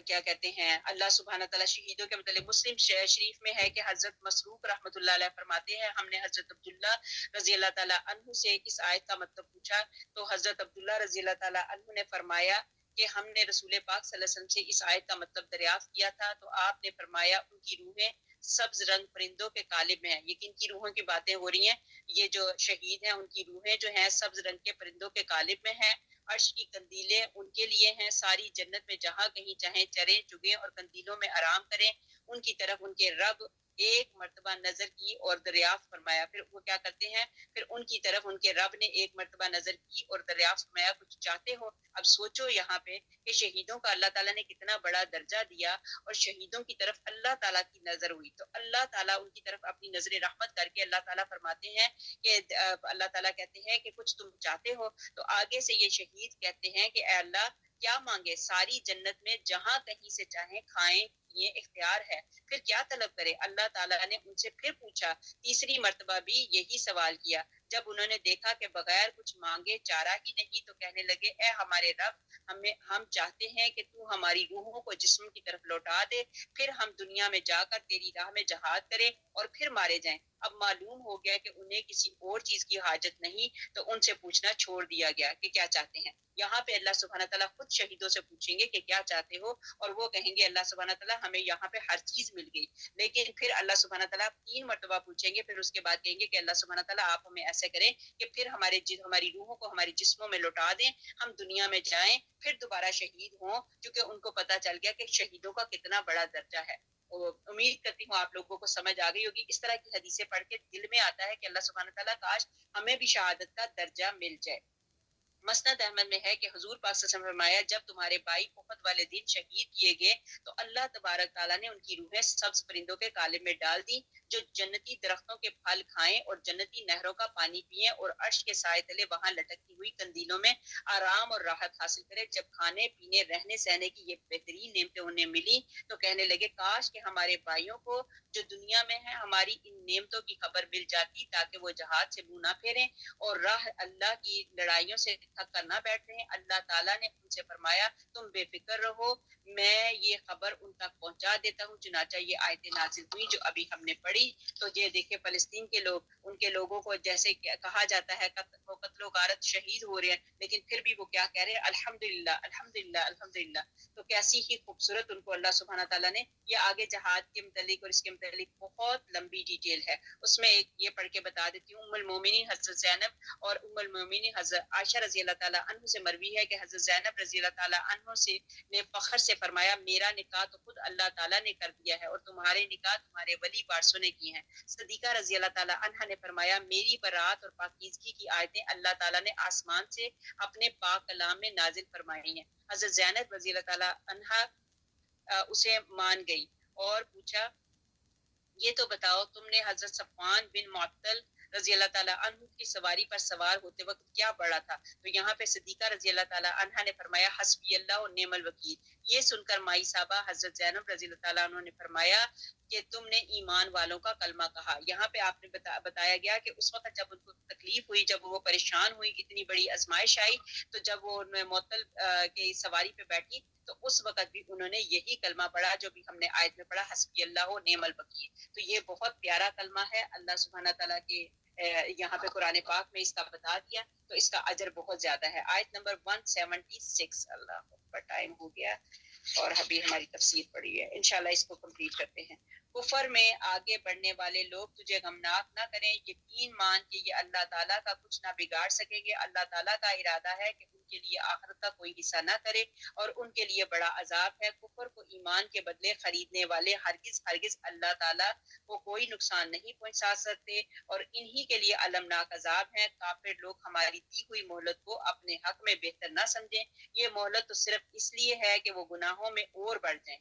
کیا کہتے ہیں, اللہ سبحانہ تعالیٰ شہیدوں کے متعلق مسلم شریف میں ہے کہ حضرت مسروق رحمۃ اللہ علیہ فرماتے ہیں, ہم نے حضرت عبداللہ رضی اللہ تعالیٰ عنہ سے اس آیت کا مطلب پوچھا تو حضرت عبداللہ رضی اللہ تعالیٰ عنہ نے فرمایا کہ ہم نے رسول پاک صلی اللہ علیہ وسلم سے اس آیت کا مطلب دریافت کیا تھا, تو آپ نے فرمایا ان کی روحیں سبز رنگ پرندوں کے قالب میں ہیں. یہ کن کی روحوں کی باتیں ہو رہی ہیں, یہ جو شہید ہیں ان کی روحیں جو ہیں سبز رنگ کے پرندوں کے قالب میں ہیں. عرش کی قندیلیں ان کے لیے ہیں, ساری جنت میں جہاں کہیں چاہیں چریں چگیں اور قندیلوں میں آرام کریں. ان کی طرف ان کے رب ایک مرتبہ نظر کی اور دریافت فرمایا. پھر وہ کیا کرتے ہیں, پھر ان کی طرف ان کے رب نے ایک مرتبہ نظر کی اور دریافت فرمایا کچھ چاہتے ہو. اب سوچو یہاں پہ کہ شہیدوں کا اللہ تعالیٰ نے کتنا بڑا درجہ دیا, اور شہیدوں کی طرف اللہ تعالیٰ کی نظر ہوئی, تو اللہ تعالیٰ ان کی طرف اپنی نظر رحمت کر کے اللہ تعالیٰ فرماتے ہیں کہ اللہ تعالیٰ کہتے ہیں کہ کچھ تم چاہتے ہو. تو آگے سے یہ شہید کہتے ہیں کہ اے اللہ کیا مانگے, ساری جنت میں جہاں کہیں سے چاہیں کھائیں پیئیں، اختیار ہے، پھر کیا طلب کرے؟ اللہ تعالیٰ نے ان سے پھر پوچھا، تیسری مرتبہ بھی یہی سوال کیا۔ جب انہوں نے دیکھا کہ بغیر کچھ مانگے چارہ ہی نہیں، تو کہنے لگے، اے ہمارے رب، ہم چاہتے ہیں کہ تو ہماری روحوں کو جسم کی طرف لوٹا دے، پھر ہم دنیا میں جا کر تیری راہ میں جہاد کریں اور پھر مارے جائیں۔ اب معلوم ہو گیا کہ انہیں کسی اور چیز کی حاجت نہیں، تو ان سے پوچھنا چھوڑ دیا گیا کہ کیا چاہتے ہیں۔ یہاں پہ اللہ سبحانہ تعالیٰ خود شہیدوں سے پوچھیں گے کہ کیا چاہتے ہو، اور وہ کہیں گے اللہ سبحانہ تعالیٰ ہمیں یہاں پہ ہر چیز مل گئی۔ لیکن پھر اللہ سبحانہ تعالیٰ 3 مرتبہ پوچھیں گے، پھر اس کے بعد کہیں گے کہ اللہ سبحانہ تعالیٰ آپ ہمیں ایسے کریں کہ پھر ہماری روحوں کو ہماری جسموں میں لوٹا دیں، ہم دنیا میں جائیں، پھر دوبارہ شہید ہوں، کیونکہ ان کو پتہ چل گیا کہ شہیدوں کا کتنا بڑا درجہ ہے۔ امید کرتی ہوں آپ لوگوں کو سمجھ آ گئی ہوگی۔ اس طرح کی حدیثیں پڑھ کے دل میں آتا ہے کہ اللہ سبحانہ تعالیٰ کاش ہمیں بھی شہادت کا درجہ مل جائے۔ مسند احمد میں ہے کہ حضور پاک صلی اللہ علیہ وسلم نے فرمایا، جب تمہارے بھائی احد والے دن شہید کیے گئے تو اللہ تبارک تعالیٰ نے ان کی روحیں سبز پرندوں کے قالب میں ڈال دی، جو جنتی درختوں کے پھل کھائیں اور جنتی نہروں کا پانی پئیں اور عرش کے سائے تلے وہاں لٹکتی ہوئی قندیلوں میں آرام اور راحت حاصل کرے۔ جب کھانے پینے رہنے سہنے کی یہ بہترین نعمتیں انہیں ملی تو کہنے لگے، کاش کہ ہمارے بھائیوں کو جو دنیا میں ہیں ہماری ان نعمتوں کی خبر مل جاتی، تاکہ وہ جہاد سے منہ نہ پھیریں اور راہ اللہ کی لڑائیوں سے تھک کر نہ بیٹھ رہے ہیں۔ اللہ تعالیٰ نے ان سے فرمایا، تم بے فکر رہو، میں یہ خبر ان تک پہنچا دیتا ہوں۔ چنانچہ یہ آیتیں نازل ہوئی جو ابھی ہم نے پڑھی۔ تو یہ دیکھیں فلسطین کے لوگ، ان کے لوگوں کو جیسے کہا جاتا ہے وہ قتل و غارت شہید ہو رہے ہیں، لیکن پھر بھی وہ کیا کہہ رہے ہیں؟ الحمدللہ الحمدللہ الحمدللہ۔ تو کیسی ہی خوبصورت ان کو اللہ سبحانہ تعالیٰ نے، یہ آگے جہاد کے متعلق اور اس کے متعلق بہت لمبی ڈیٹیل ہے، اس میں ایک یہ پڑھ کے بتا دیتی ہوں۔ ام المومنین حضرت زینب اور ام المومنین حضرت عائشہ رضی اللہ تعالیٰ عنہ سے مروی ہے کہ حضرت زینب رضی اللہ تعالیٰ عنہ نے فخر سے فرمایا، میرا نکاح تو خود اللہ تعالیٰ نے کر دیا ہے اور تمہارے نکاح تمہارے ولی وارثوں نے کی ہیں۔ صدیقہ رضی اللہ تعالیٰ عنہ نے فرمایا، میری برات اور پاکیزگی کی آیتیں اللہ تعالیٰ نے آسمان سے اپنے پاک کلام میں نازل فرمائی ہیں۔ حضرت زینب رضی اللہ تعالیٰ عنہ اسے مان گئی اور پوچھا، یہ تو بتاؤ تم نے حضرت صفوان بن معطل رضی اللہ تعالیٰ عنہ کی سواری پر سوار ہوتے وقت کیا پڑھا تھا؟ تو یہاں پہ صدیقہ رضی اللہ تعالیٰ عنہ نے فرمایا، حسبی اللہ و نعم الوکیل۔ یہ سن کر مائی صاحبہ حضرت زینب رضی اللہ تعالیٰ عنہ نے فرمایا کہ تم نے ایمان والوں کا کلمہ کہا۔ یہاں پہ آپ نے بتایا گیا کہ اس وقت جب ان کو تکلیف ہوئی، جب وہ پریشان ہوئی، اتنی بڑی آزمائش آئی، تو جب وہ معطل کی سواری پہ بیٹھی تو اس وقت بھی انہوں نے یہی کلمہ پڑھا جو بھی ہم نے آیت میں پڑھا، حسبی اللہ و نعم الوکیل۔ تو یہ بہت پیارا کلمہ ہے، اللہ سبحانہ تعالیٰ کے یہاں پہ قرآن پاک میں اس کا بتا دیا، تو اس کا اجر بہت زیادہ ہے۔ آیت نمبر 176۔ اللہ پر ٹائم ہو گیا اور ابھی ہماری تفسیر پڑی ہے، انشاءاللہ اس کو کمپلیٹ کرتے ہیں۔ کفر میں آگے بڑھنے والے لوگ تجھے غمناک نہ کریں، یقین مان کہ یہ اللہ تعالیٰ کا کچھ نہ بگاڑ سکیں گے۔ اللہ تعالیٰ کا ارادہ ہے کہ ان کے لیے آخرت کا کوئی حصہ نہ کرے اور ان کے لیے بڑا عذاب ہے۔ کفر کو ایمان کے بدلے خریدنے والے ہرگز ہرگز اللہ تعالیٰ کو کوئی نقصان نہیں پہنچا سکتے اور انہی کے لیے المناک عذاب ہیں۔ کافر لوگ ہماری دی ہوئی مہلت کو اپنے حق میں بہتر نہ سمجھیں، یہ مہلت تو صرف اس لیے ہے کہ وہ گناہوں میں اور بڑھ جائیں،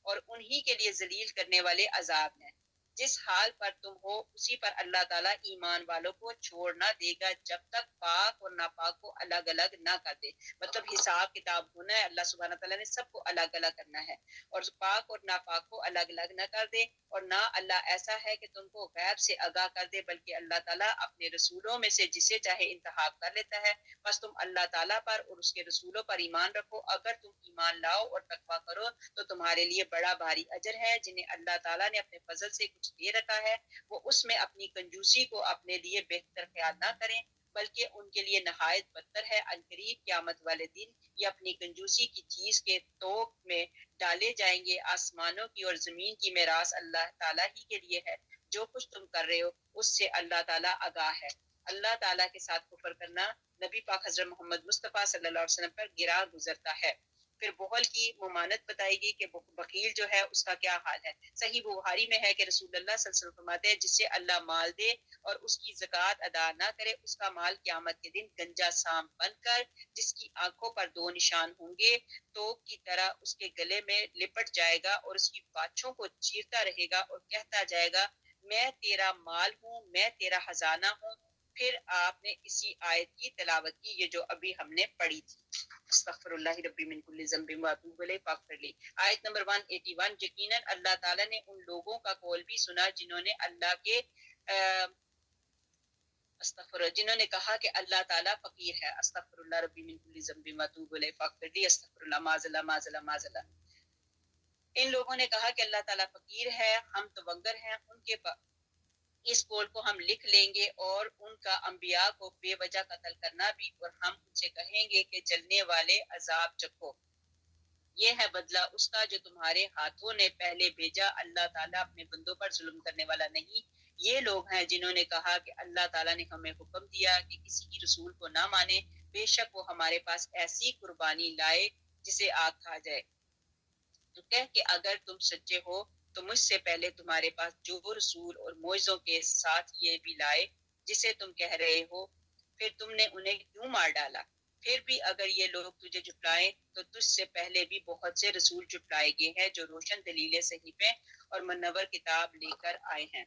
اور انہی کے لیے ذلیل کرنے والے عذاب ہیں۔ جس حال پر تم ہو اسی پر اللہ تعالیٰ ایمان والوں کو چھوڑ نہ دے گا جب تک پاک اور ناپاک کو الگ الگ نہ کر دے۔ مطلب حساب کتاب ہونا ہے، اللہ سبحانہ تعالیٰ نے سب کو الگ الگ کرنا ہے، اور پاک اور ناپاک کو الگ الگ نہ کر دے، اور نہ اللہ ایسا ہے کہ تم کو غیب سے آگاہ کر دے، بلکہ اللہ تعالیٰ اپنے رسولوں میں سے جسے چاہے انتخاب کر لیتا ہے۔ بس تم اللہ تعالیٰ پر اور اس کے رسولوں پر ایمان رکھو، اگر تم ایمان لاؤ اور تقویٰ کرو تو تمہارے لیے بڑا بھاری اجر ہے۔ جنہیں اللہ تعالیٰ نے اپنے فضل سے کچھ دے رکھا ہے وہ اس میں اپنی کنجوسی کو اپنے لیے بہتر خیال نہ کریں، بلکہ ان کے لیے نہایت بدتر ہے۔ عنقریب قیامت والے دن یہ اپنی کنجوسی کی چیز کے توق میں ڈالے جائیں گے۔ آسمانوں کی اور زمین کی میراث اللہ تعالیٰ ہی کے لیے ہے، جو کچھ تم کر رہے ہو اس سے اللہ تعالیٰ آگاہ ہے۔ اللہ تعالیٰ کے ساتھ کفر کرنا نبی پاک حضرت محمد مصطفیٰ صلی اللہ علیہ وسلم پر گرا گزرتا ہے۔ پھر بخل کی ممانت بتائے گی کہ بخیل جو ہے اس کا کیا حال ہے۔ صحیح بخاری میں ہے کہ رسول اللہ صلی اللہ علیہ وسلم فرماتے ہیں، جس سے اللہ مال دے اور اس کی زکوٰۃ ادا نہ کرے، اس کا مال قیامت کے دن گنجا سام بن کر جس کی آنکھوں پر 2 نشان ہوں گے تو کی طرح اس کے گلے میں لپٹ جائے گا اور اس کی باچھوں کو چیرتا رہے گا اور کہتا جائے گا، میں تیرا مال ہوں، میں تیرا خزانہ ہوں۔ پھر آپ نے اسی آیت کی تلاوت کی، یہ جو ابھی ہم نے پڑھی تھی۔ استغفر اللہ ربی من کل ذنب واتوب الیہ فاغفر لی۔ آیت نمبر 181، یقیناً اللہ تعالیٰ نے ان لوگوں کا قول بھی سنا جنہوں نے اللہ کے جنہوں نے کہا کہ اللہ تعالیٰ فقیر ہے۔ استغفر اللہ ربی من کل ذنب واتوب الیہ فاغفر لی، استغفر اللہ معذلہ معذلہ معذلہ۔ ان لوگوں نے کہا کہ اللہ تعالیٰ فقیر ہے، ہم توگر ہیں، ان کے اس قول کو ہم لکھ لیں گے اور ان کا انبیاء کو بے وجہ قتل کرنا بھی، اور ہم ان سے کہیں گے کہ جلنے والے عذاب چکھو۔ یہ ہے بدلہ اس کا جو تمہارے ہاتھوں نے پہلے بھیجا، اللہ تعالیٰ اپنے بندوں پر ظلم کرنے والا نہیں۔ یہ لوگ ہیں جنہوں نے کہا کہ اللہ تعالیٰ نے ہمیں حکم دیا کہ کسی کی رسول کو نہ مانے، بے شک وہ ہمارے پاس ایسی قربانی لائے جسے آگ کھا جائے۔ تو کہہ کہ اگر تم سچے ہو تو مجھ سے پہلے تمہارے پاس جو رسول اور معجزوں کے ساتھ یہ بھی لائے جسے تم کہہ رہے ہو، پھر تم نے انہیں کیوں مار ڈالا؟ پھر بھی اگر یہ لوگ تجھے جھٹلائیں تو تجھ سے پہلے بھی بہت سے رسول جھٹلائے گئے ہیں جو روشن دلیلیں، صحیفے اور منور کتاب لے کر آئے ہیں۔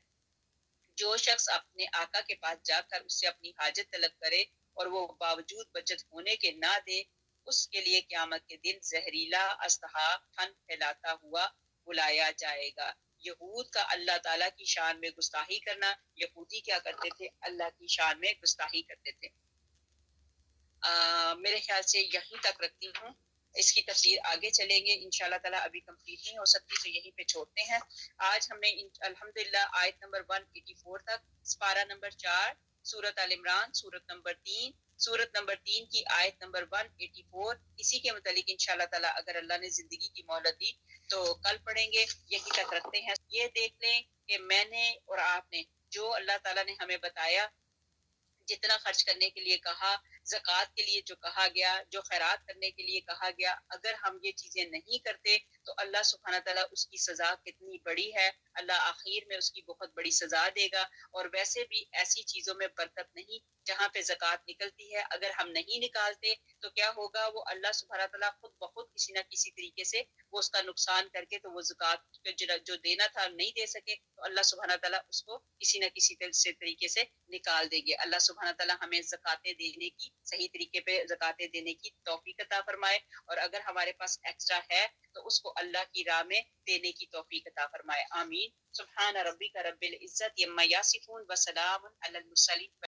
جو شخص اپنے آقا کے پاس جا کر اس سے اپنی حاجت طلب کرے اور وہ باوجود بچت ہونے کے نہ دے، اس کے لیے قیامت کے دن زہریلا اژدہا پھن پھیلاتا ہوا بلایا جائے گا۔ یہود کا اللہ تعالیٰ کی شان میں گستاخی کرنا۔ یہودی کیا کرتے تھے؟ اللہ کی شان میں گستاخی کرتے تھے۔ میرے خیال سے یہیں تک رکھتی ہوں، اس کی تفسیر آگے چلیں گے انشاءاللہ تعالیٰ، ابھی کمپلیٹ نہیں ہو سکتی تو یہیں پہ چھوڑتے ہیں۔ آج ہم نے الحمدللہ آیت نمبر 184 تک، سپارہ نمبر 4، سورۃ آل عمران، سورۃ نمبر 3، سورۃ نمبر 3 کی آیت نمبر 184، اسی کے متعلق انشاءاللہ تعالیٰ اگر اللہ نے زندگی کی مہلت دی تو کل پڑھیں گے۔ یہیں تک رکھتے ہیں۔ یہ دیکھ لیں کہ میں نے اور آپ نے جو اللہ تعالیٰ نے ہمیں بتایا، جتنا خرچ کرنے کے لیے کہا، زکوٰۃ کے لیے جو کہا گیا، جو خیرات کرنے کے لیے کہا گیا، اگر ہم یہ چیزیں نہیں کرتے تو اللہ سبحانہ تعالیٰ اس کی سزا کتنی بڑی ہے، اللہ آخر میں اس کی بہت بڑی سزا دے گا۔ اور ویسے بھی ایسی چیزوں میں برکت نہیں جہاں پہ زکوٰۃ نکلتی ہے، اگر ہم نہیں نکالتے تو کیا ہوگا؟ وہ اللہ سبحانہ تعالیٰ خود بخود کسی نہ کسی طریقے سے وہ اس کا نقصان کر کے تو وہ زکوٰۃ جو دینا تھا نہیں دے سکے، تو اللہ سبحانہ تعالیٰ اس کو کسی نہ کسی طریقے سے نکال دیں گے۔ اللہ سبحانہ تعالیٰ ہمیں زکاتیں دینے کی، صحیح طریقے پہ زکاتیں دینے کی توفیق عطا فرمائے، اور اگر ہمارے پاس ایکسٹرا ہے تو اس کو اللہ کی راہ میں دینے کی توفیق عطا فرمائے۔ آمین۔ سبحان ربک رب العزت عما یصفون وسلام علی المرسلین۔